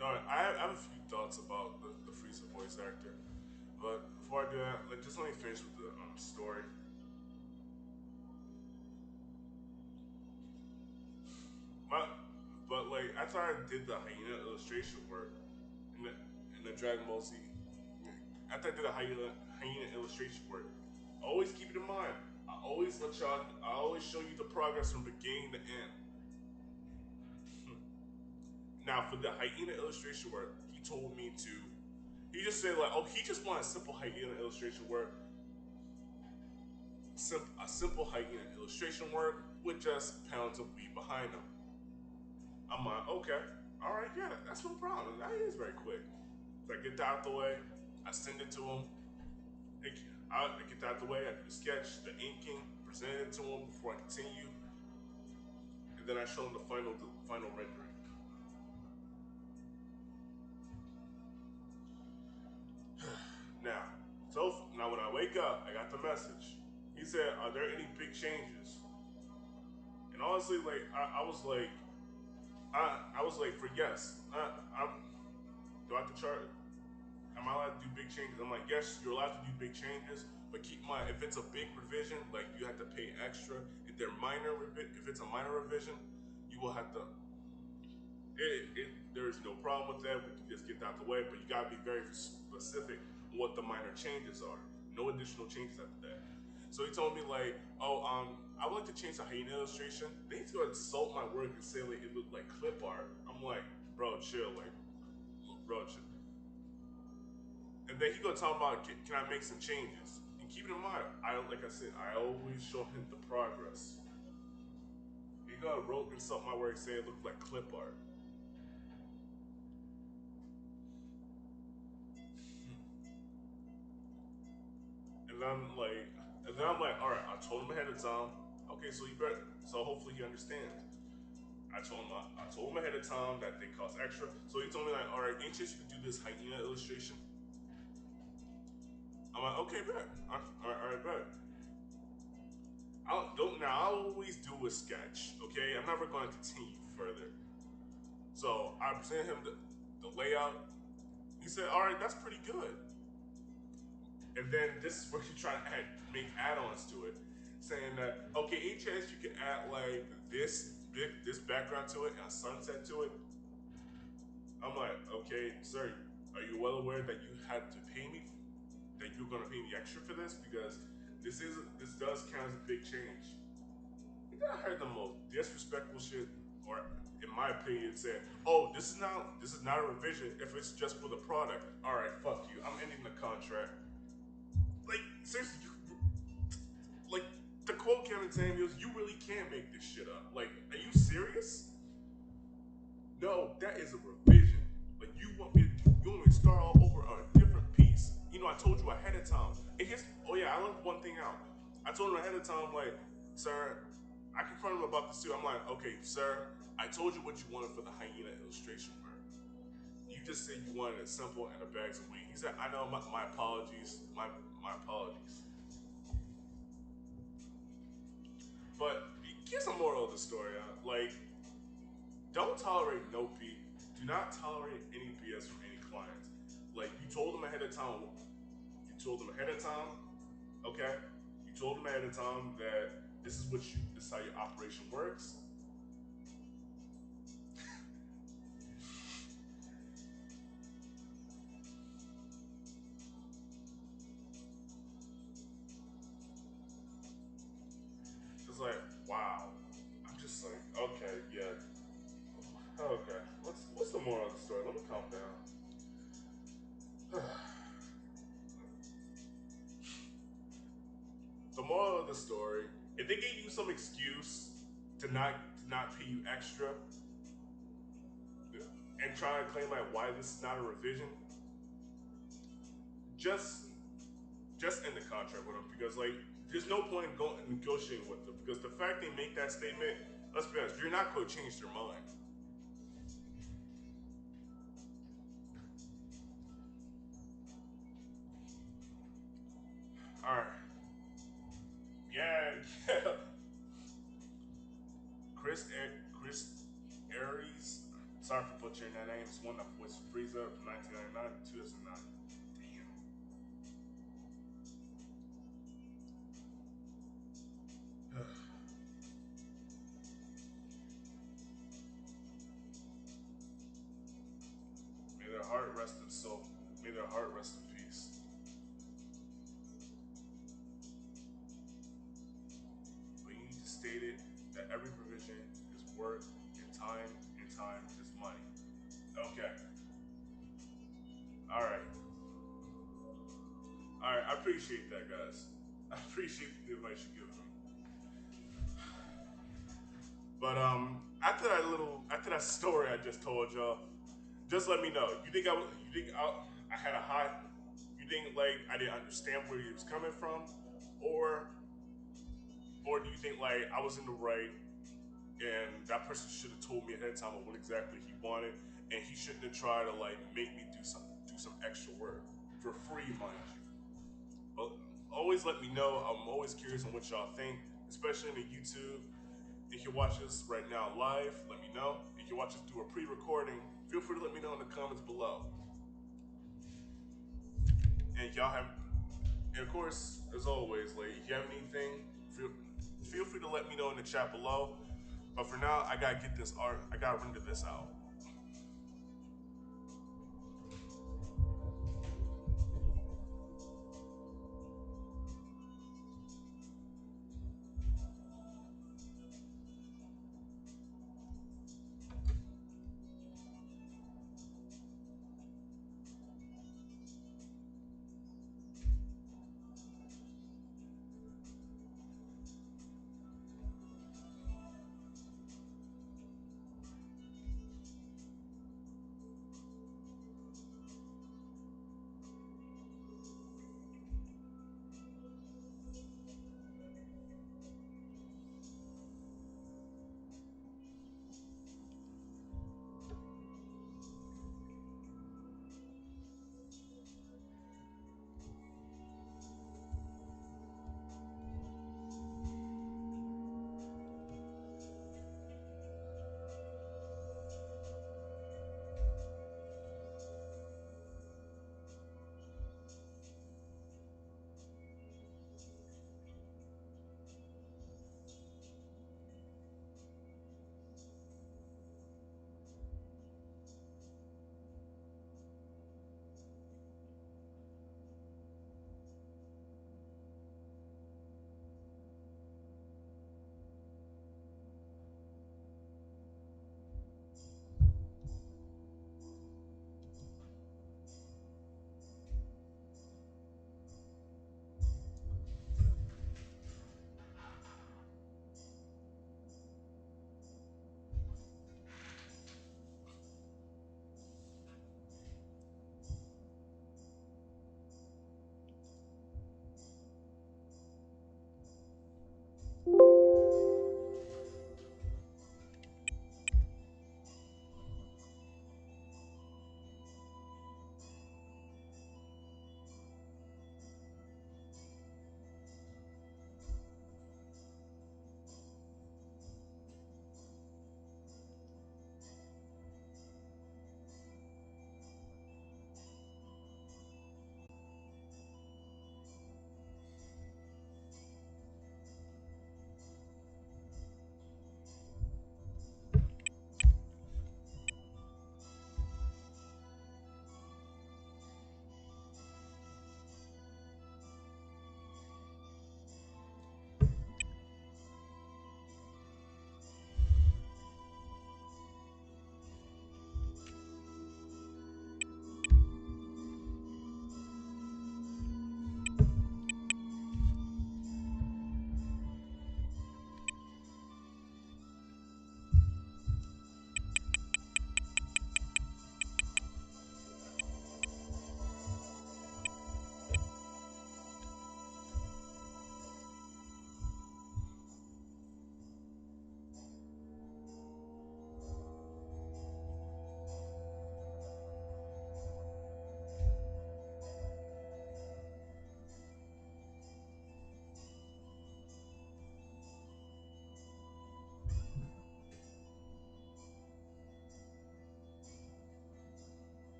No, I have a few thoughts about the Frieza voice actor, but before I do that, let me finish with the story. But like after I did the hyena illustration work in the Dragon Ball Z, after I did the hyena illustration work, always keep it in mind. I always show you the progress from beginning to end. Now, for the hyena illustration work, he told me to. He just said like, oh, he just wanted simple hyena illustration work. A simple hyena illustration work with just pounds of weed behind him. I'm like, okay, all right, yeah, that's no problem. That is very quick. So I get that out the way. I send it to him. I get that out the way. I do the sketch, the inking, present it to him before I continue, and then I show him the final rendering. Now when I wake up, I got the message. He said, "Are there any big changes?" And honestly, like I was like, for yes, do I have to charge? Am I allowed to do big changes? I'm like, yes, you're allowed to do big changes, but keep in mind, if it's a big revision, like you have to pay extra. If it's a minor revision, you will have to. There is no problem with that. We can just get that out the way, but you gotta be very specific on what the minor changes are. No additional changes after that. So he told me like, oh, I would like to change the hyena illustration. They need to go insult my work and say like it looked like clip art. I'm like, bro, chill, bro, chill. And then he gonna talk about, can I make some changes? And keep it in mind, like I said, I always show him the progress. He gonna wrote insult my work, say it looked like clip art. And then I'm like, all right, I told him ahead of time. Okay, so hopefully he understands. I told him ahead of time that they cost extra. So he told me like, all right, any chance you could do this hyena illustration? I'm like, okay, bet. All right, bet. I'll always do a sketch, okay? I'm never going to continue further. So I presented him the layout. He said, all right, that's pretty good. And then this is where you try to make add-ons to it, saying that, okay, any chance you can add like this background to it and a sunset to it? I'm like, okay, sir, are you well aware that you had to pay me, that you're gonna pay me extra for this? Because this does count as a big change. And then I heard the most disrespectful shit or in my opinion, said, "Oh, this is not a revision if it's just for the product." All right, fuck you. I'm ending the contract. Like seriously, like to quote Kevin Samuels, "You really can't make this shit up." Like, are you serious? No, that is a revision. Like you want me to start all over on a different piece. You know, I told you ahead of time. And here's, oh yeah, I left one thing out. I told him ahead of time, like, sir, I confronted him about this too. I'm like, okay, sir, I told you what you wanted for the hyena illustration work. You just said you wanted it simple and a bags of weed. He said, I know, my apologies, my apologies. But here's the moral of the story, like, don't tolerate no beat. Do not tolerate any BS from any clients. Like, you told them ahead of time. You told them ahead of time, okay? You told them ahead of time that this is how your operation works. It's like, wow. I'm just like, okay, yeah. Okay. What's the moral of the story? Let me calm down. The moral of the story: if they gave you some excuse to not pay you extra, and try to claim like why this is not a revision, just end the contract with them, because like there's no point in going and negotiating with them, because the fact they make that statement, let's be honest, you're not going to change their mind. All right. Yeah. Chris Aries. Sorry for butchering that name. It's one that voiced Frieza from 1999 to 2009. Damn. May their heart rest in soul. May their heart rest in peace. But you need to state it that every provision is work and time is money. Okay. Alright. Alright, I appreciate that, guys. I appreciate the advice you give me. But after that story I just told y'all, just let me know. You think I had a hot, you think like I didn't understand where he was coming from, or do you think like I was in the right and that person should have told me ahead of time of what exactly he wanted, and he shouldn't have tried to like make me do some extra work for free, mind you. But always let me know. I'm always curious on what y'all think, especially in the YouTube. If you watch this right now live, let me know. If you watch this through a pre-recording, feel free to let me know in the comments below. And and of course, as always, like if you have anything, feel free to let me know in the chat below. But for now, I gotta get this art. I gotta render this out.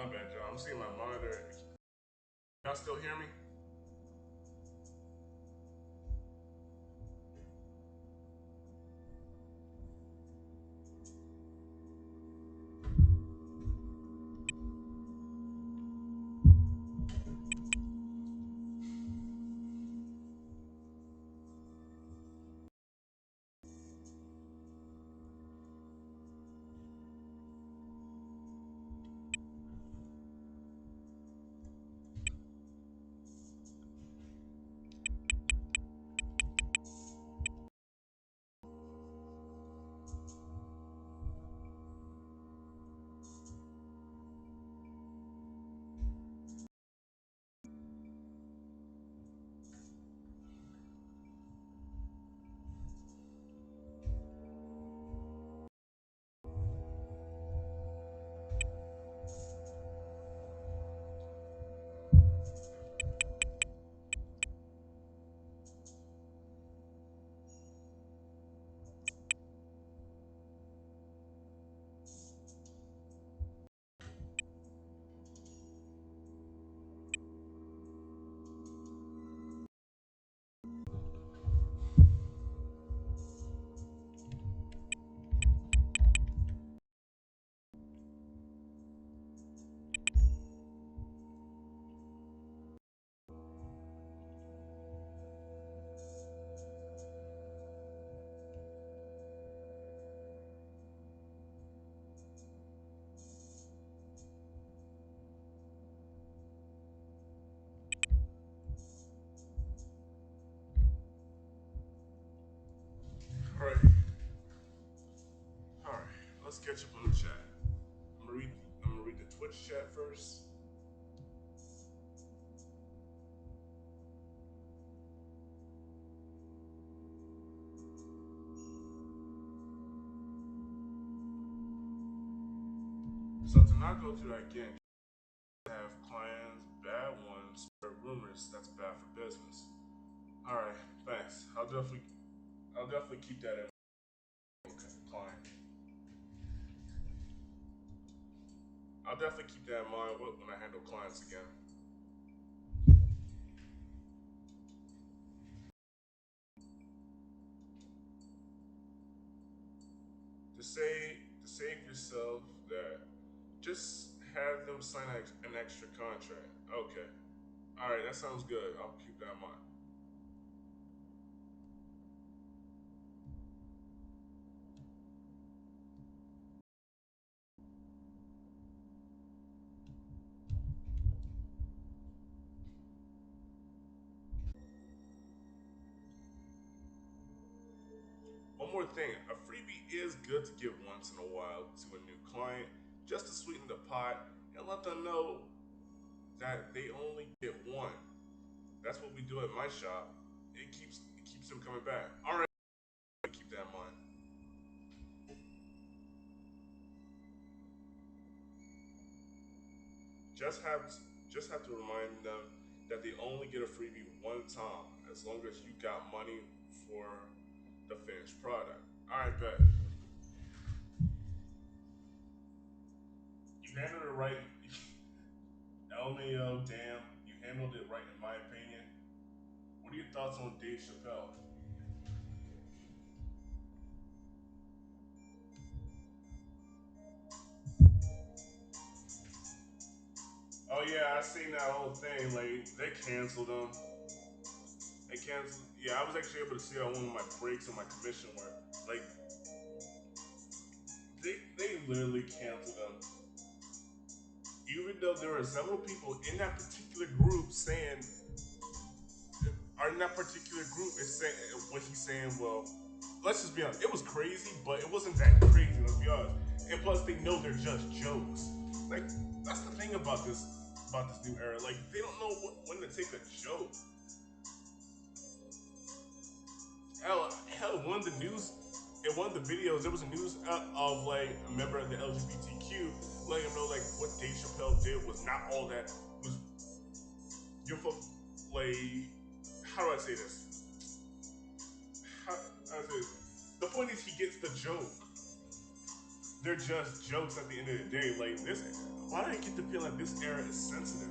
My bad, y'all. I'm seeing my monitor. Y'all still hear me? Alright. Alright. Let's catch up on the chat. I'm gonna read the Twitch chat first. So to not go through that again, have clients, bad ones, spread rumors, that's bad for business. Alright, thanks. I'll definitely keep that in mind. Okay, client. I'll definitely keep that in mind when I handle clients again. To save yourself that, just have them sign an extra contract. Okay. Alright, that sounds good. I'll keep that in mind. One more thing, a freebie is good to give once in a while to a new client, just to sweeten the pot and let them know that they only get one. That's what we do at my shop. It keeps them coming back. All right, keep that in mind. Just have to remind them that they only get a freebie one time, as long as you got money for the finished product. All right, bet. You handled it right. LMAO, damn, you handled it right in my opinion. What are your thoughts on Dave Chappelle? Oh yeah, I seen that whole thing. Like they canceled him. They canceled. Yeah, I was actually able to see on one of my breaks on my commission where, like, they literally canceled him. Even though there were several people in that particular group saying, or in that particular group is saying, when he's saying, well, let's just be honest, it was crazy, but it wasn't that crazy. Let's be honest. And plus, they know they're just jokes. Like that's the thing about this new era. Like they don't know when to take a joke. Hell, one of the news, in one of the videos, there was a news of like a member of the LGBTQ letting him know like what Dave Chappelle did was not all that was. Like, how do I say this? How do I say this? The point is he gets the joke. they're just jokes at the end of the day. Like this, why do I get the feeling like this era is sensitive?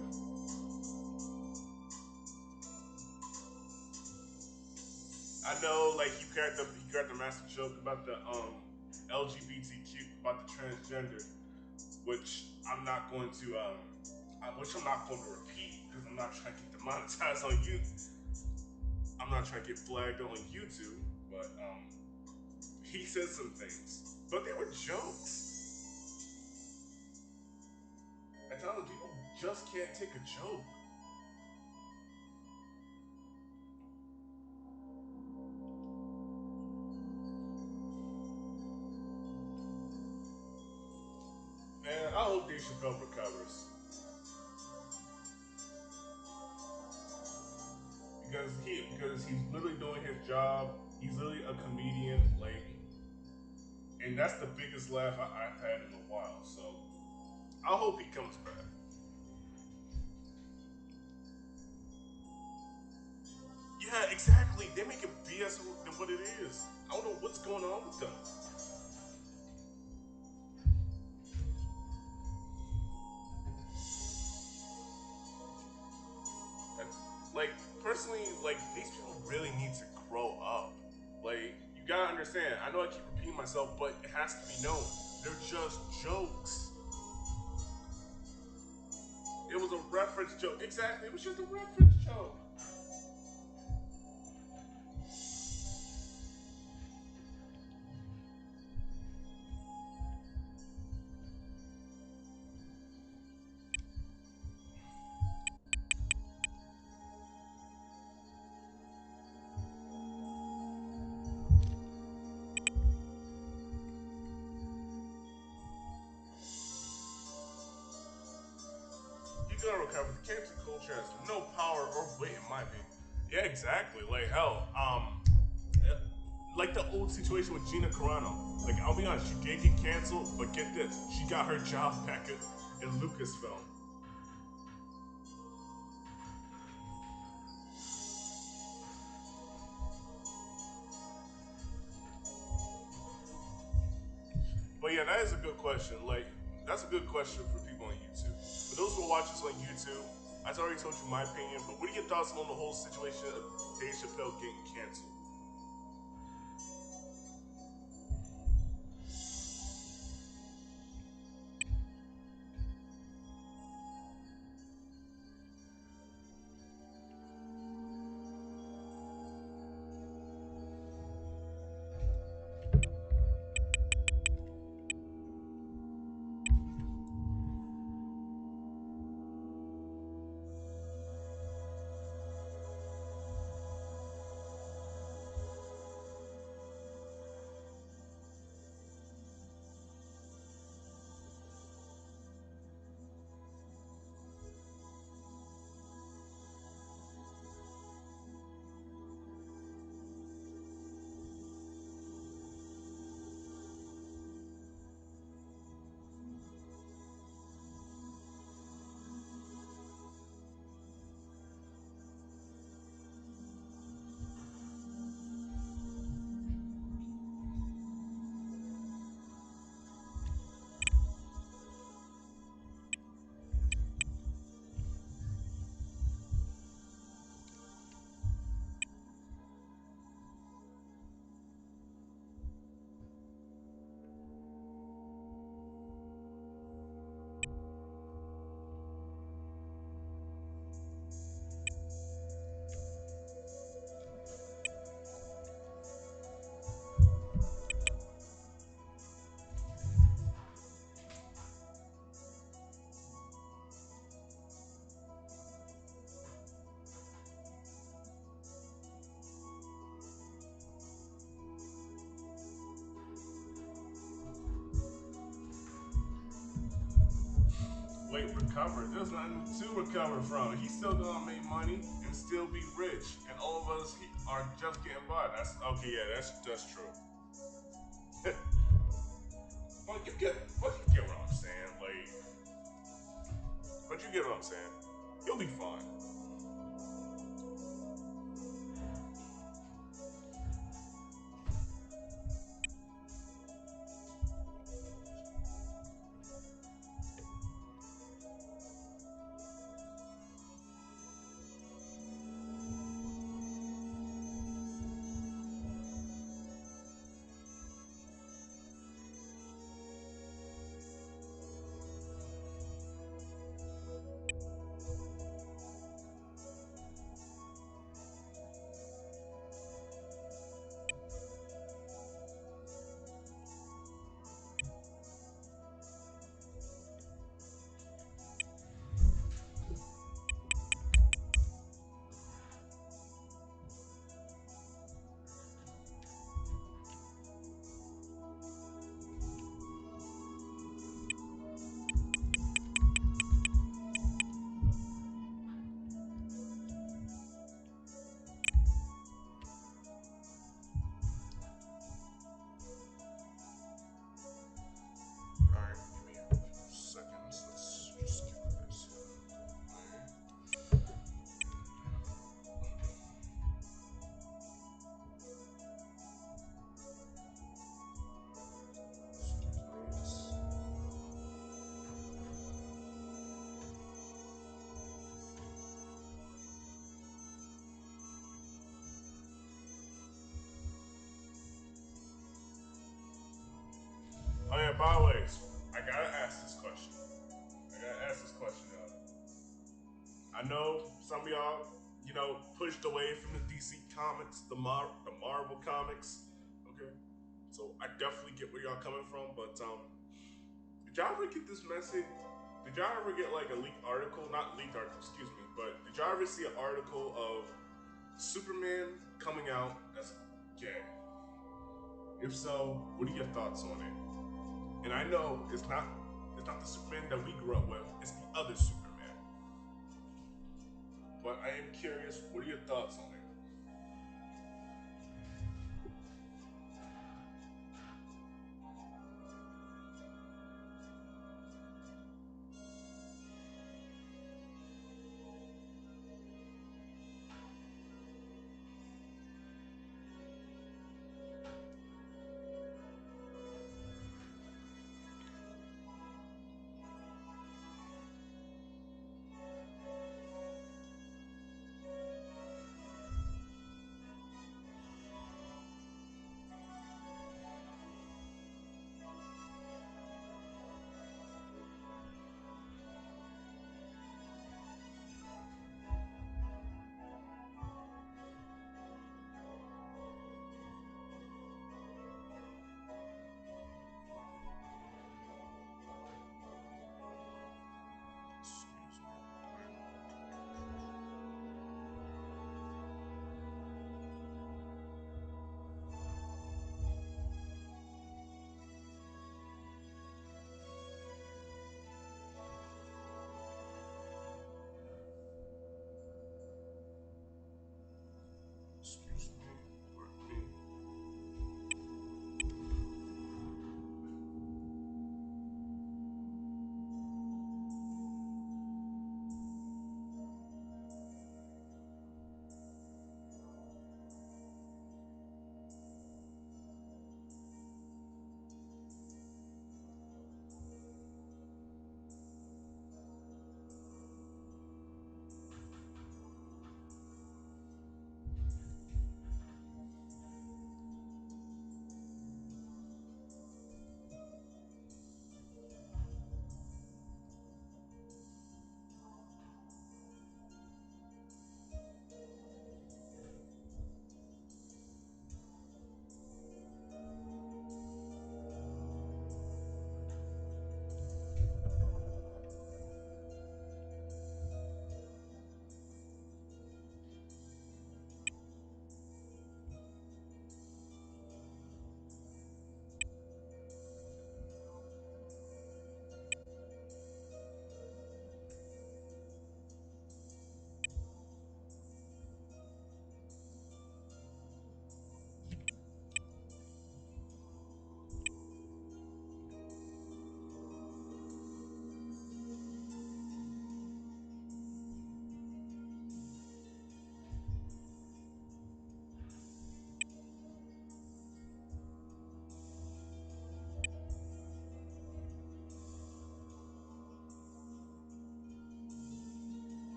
I know, like he cracked the massive joke about the LGBTQ, about the transgender, which I'm not going to repeat because I'm not trying to get demonetized on YouTube. I'm not trying to get flagged on YouTube, but he said some things, but they were jokes. At times, people just can't take a joke. Man, I hope Dave Chappelle recovers. Because he's literally doing his job. He's literally a comedian, like, and that's the biggest laugh I've had in a while. So I hope he comes back. Yeah, exactly. They make it BS than what it is. I don't know what's going on with them. Like, personally, like, these people really need to grow up. Like, you gotta understand, I know I keep repeating myself, but it has to be known. They're just jokes. It was a reference joke. Exactly, it was just a reference joke. You gotta recover. The cancel culture has no power or weight in my opinion. Yeah, exactly. Like, hell, like the old situation with Gina Carano. Like, I'll be honest, she did get canceled, but get this, she got her job back in Lucasfilm. But yeah, that is a good question. Like, that's a good question for people on YouTube. For those who are watching this on YouTube, I already told you my opinion, but what are your thoughts on the whole situation of Dave Chappelle getting canceled? Wait, recover? There's nothing to recover from. He's still gonna make money and still be rich, and all of us are just getting by. That's okay. Yeah, that's true. But you get what I'm saying. Like, but you get what I'm saying. You'll be fine. I know some of y'all, pushed away from the DC comics, the Marvel comics. Okay, so I definitely get where y'all coming from. But did y'all ever get this message? Did y'all ever get like a leaked article? Not leaked article, excuse me. But did y'all ever see an article of Superman coming out as gay? If so, what are your thoughts on it? And I know it's not the Superman that we grew up with. It's the other Superman. But I am curious, what are your thoughts on it? Excuse me. Pardon me.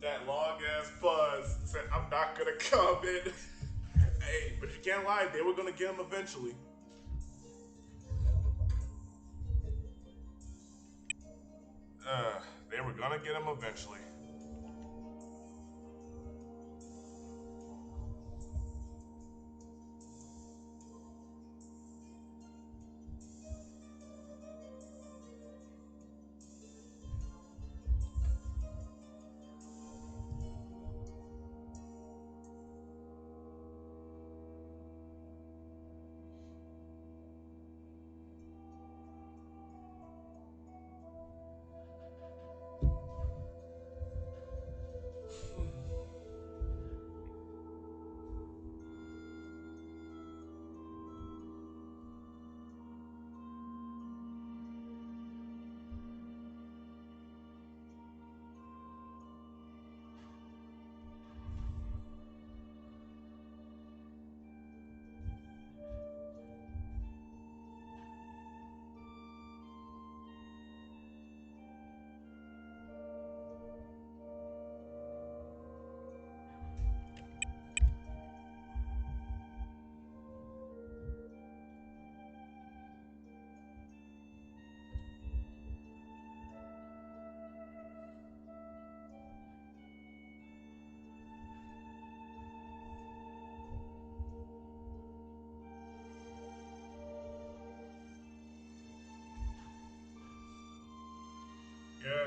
That long ass pause said, I'm not gonna comment. Hey, but you can't lie, they were gonna get him eventually. They were gonna get him eventually.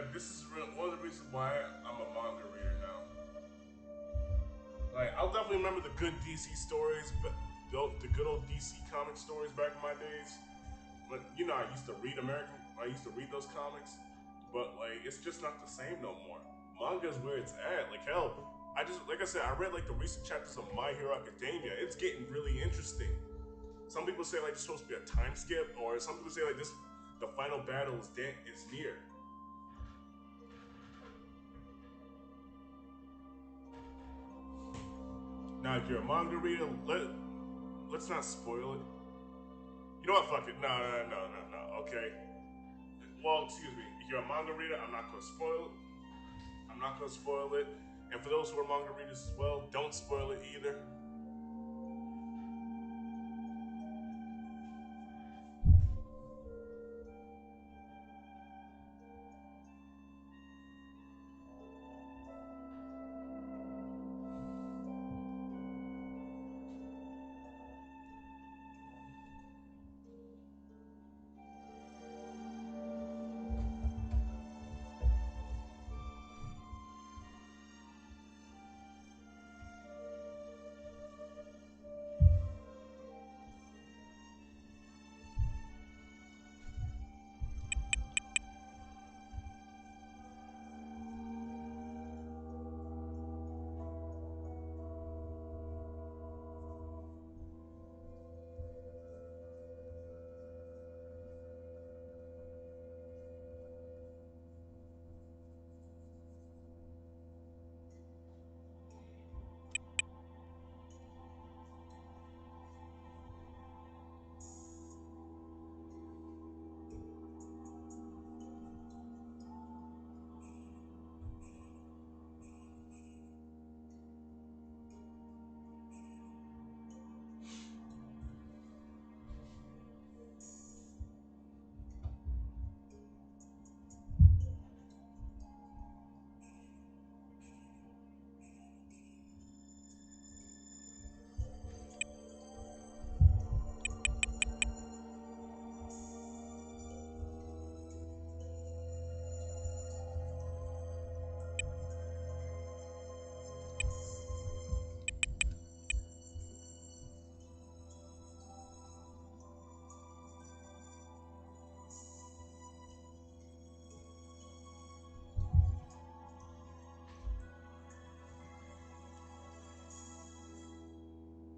like this is one of the reasons why I'm a manga reader now. Like I'll definitely remember the good DC stories, but the good old DC comic stories back in my days. But you know, I used to read those comics, but like it's just not the same no more. Manga is where it's at. Like hell, like I said, I read like the recent chapters of My Hero Academia. It's getting really interesting. Some people say like it's supposed to be a time skip, or some people say like the final battle is near. Now, if you're a manga reader, let's not spoil it. You know what? Fuck it. No. Okay. Well, excuse me. If you're a manga reader, I'm not gonna spoil it. I'm not gonna spoil it. And for those who are manga readers as well, don't spoil it either.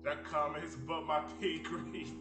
That comment is above my pay grade.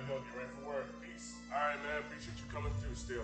go. Get ready for work. Peace. All right, man. Appreciate you coming through still.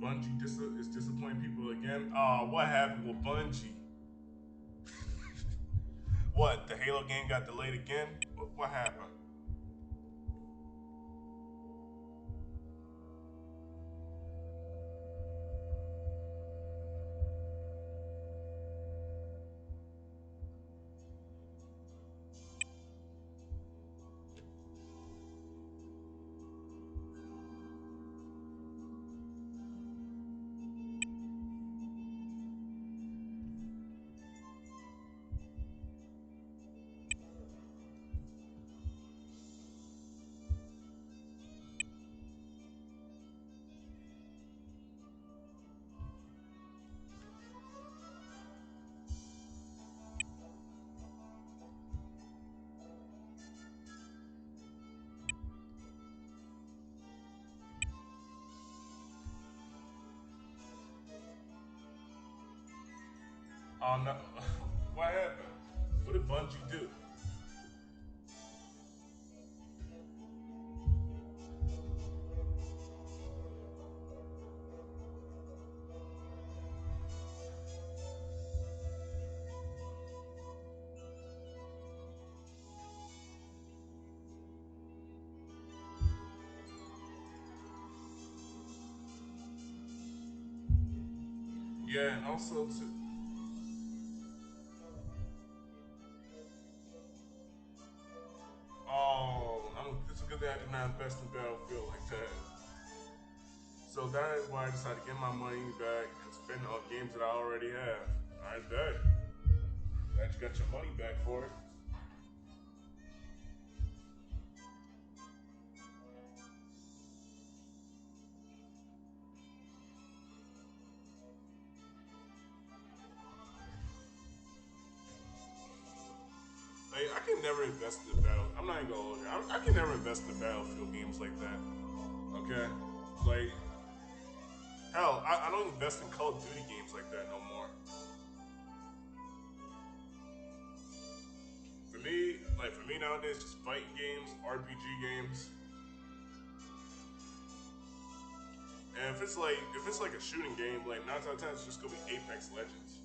Bungie is disappointing people again. What happened with Bungie? What? The Halo game got delayed again? What happened? Oh no! What happened? What did Bungie do? Yeah, and also too. Oh, it's because I did not invest in Battlefield like that. So that is why I decided to get my money back and spend it on games that I already have. I bet. Glad you got your money back for it. Like, I can never invest in the battle. I'm not even gonna hold you. I can never invest in the Battlefield games like that. Okay, like hell, I don't invest in Call of Duty games like that no more. For me nowadays, just fighting games, RPG games, and if it's like a shooting game, like 9 out of 10, it's just gonna be Apex Legends.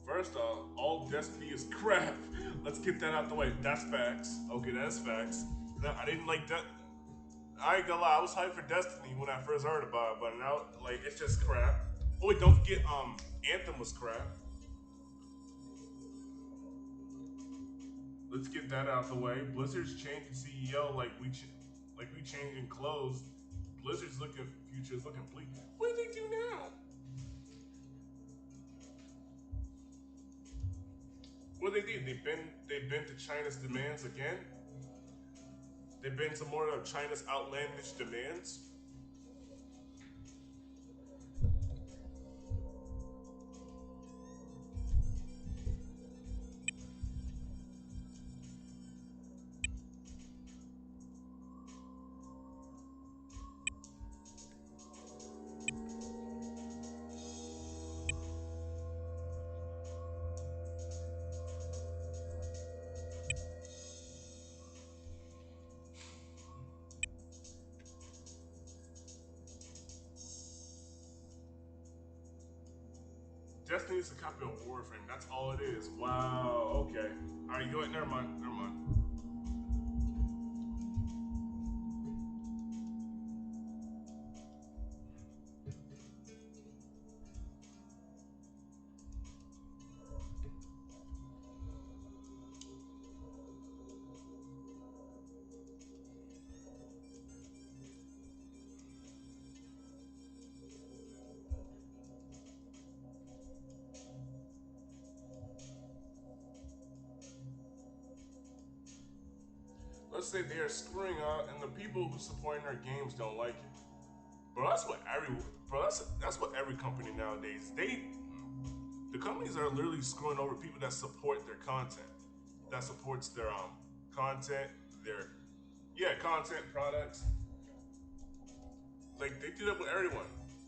First off, all Destiny is crap. Let's get that out the way. That's facts. Okay, that's facts. No, I didn't like that. I ain't gonna lie, I was hyped for Destiny when I first heard about it, but now, like, it's just crap. Oh wait, don't forget, Anthem was crap. Let's get that out the way. Blizzard's changing CEO like we changing clothes. Blizzard's future is looking bleak. What do they do now? What do they do? They've been to China's demands again. They've been to more of China's outlandish demands. Destiny is a copy of Warframe. That's all it is. Wow. Okay. All right. You know what? Never mind. Never mind. Let's say they are screwing up, and the people who supporting their games don't like it. Bro, that's what every company nowadays. The companies are literally screwing over people that support their content, that supports their content, their content products. Like they do that with everyone.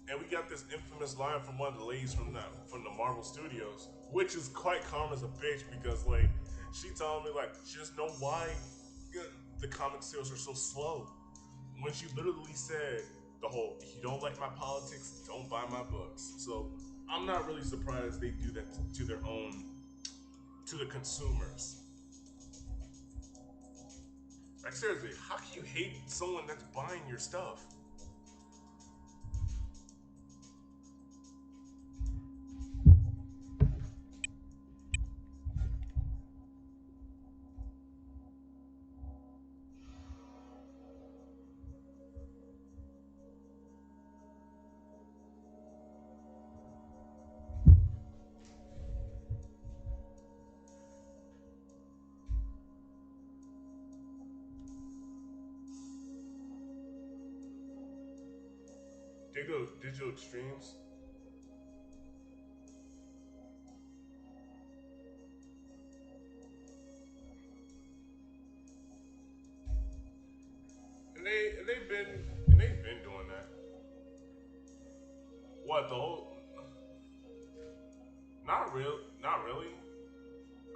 And we got this infamous line from one of the ladies from the Marvel Studios, which is quite calm as a bitch because like she told me like she doesn't know why the comic sales are so slow. When she literally said the whole "if you don't like my politics, don't buy my books." So I'm not really surprised they do that to their own, to the consumers. Like seriously, how can you hate someone that's buying your stuff? Digital extremes. And they've been doing that. What the whole? Not really.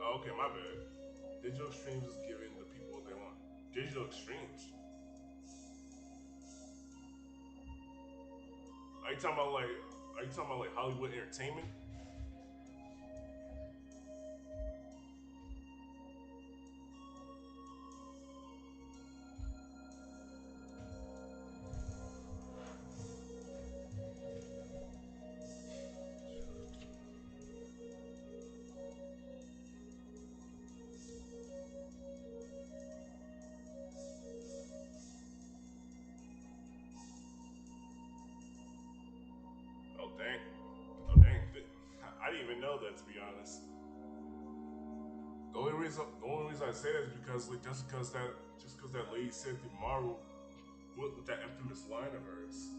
Oh, okay, my bad. Digital Extremes is giving the people what they want. Digital Extremes. Are you talking about like? Are you talking about like Hollywood Entertainment? Oh dang! Oh dang! I didn't even know that, to be honest. The only reason I say that is because like just because that lady said through Marvel with that infamous line of hers.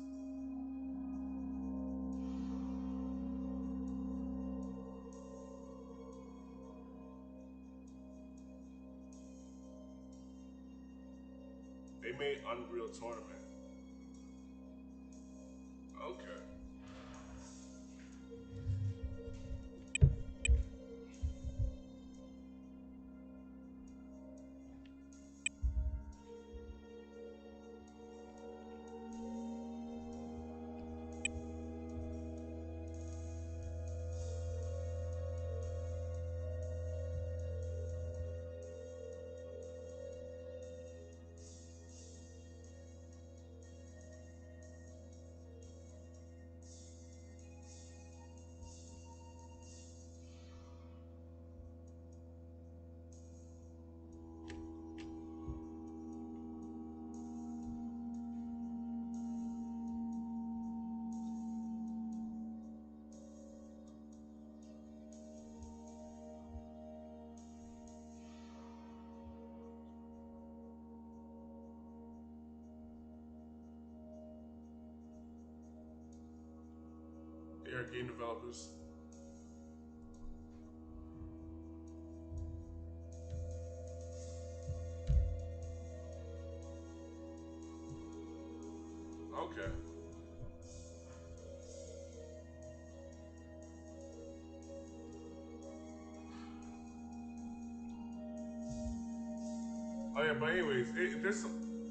They made Unreal Tournament. Okay. They are game developers. Okay. Oh yeah, but anyways,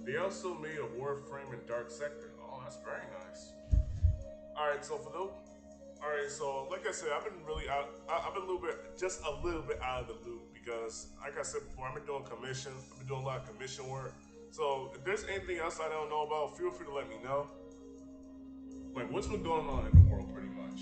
they also made a Warframe and Dark Sector. Oh, that's very nice. All right, so for those, all right, so like I said, I've been really out. I've been a little bit, just a little bit out of the loop because, like I said before, I've been doing commission. I've been doing a lot of commission work. So if there's anything else I don't know about, feel free to let me know. Like what's been going on in the world, pretty much.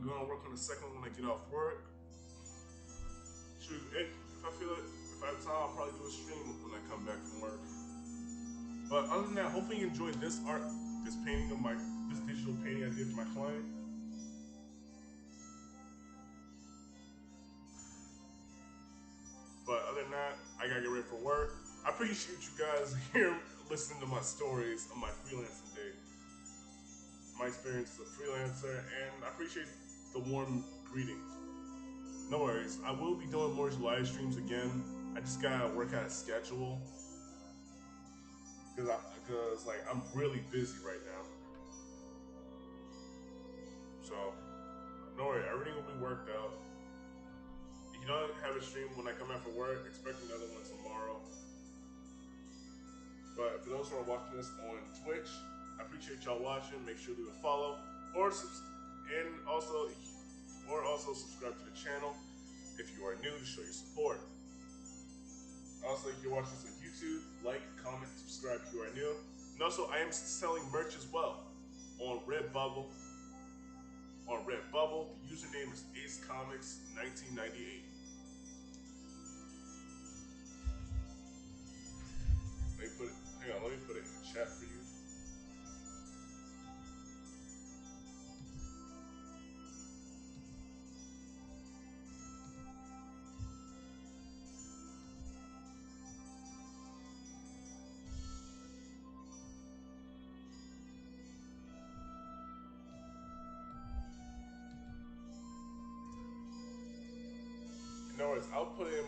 gonna work on the second one when I get off work. Shoot, if I feel it, if I have time, I'll probably do a stream when I come back from work. But other than that, hopefully you enjoyed this art, this painting of this digital painting I did for my client. But other than that, I gotta get ready for work. I appreciate you guys here listening to my stories of my freelancing day, my experience as a freelancer, and I appreciate the warm greetings. No worries, I will be doing more live streams again. I just gotta work out a schedule because like I'm really busy right now. So don't worry, everything will be worked out. If you don't have a stream when I come out for work, expect another one tomorrow. But for those who are watching this on Twitch, I appreciate y'all watching. Make sure to leave a follow or also subscribe to the channel if you are new to show your support. Also, if you're watching this on YouTube, like, comment, subscribe if you are new. And also, I am selling merch as well on Redbubble. The username is AceComics1998. Let me put it in the chat for you. No worries, I'll put it in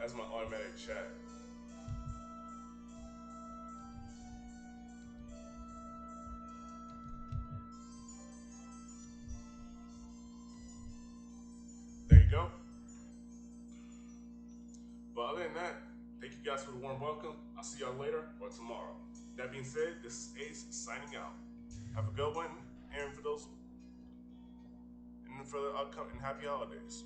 as my automatic chat. There you go. But other than that, thank you guys for the warm welcome. I'll see y'all later or tomorrow. That being said, this is Ace signing out. Have a good one, and for the upcoming happy holidays.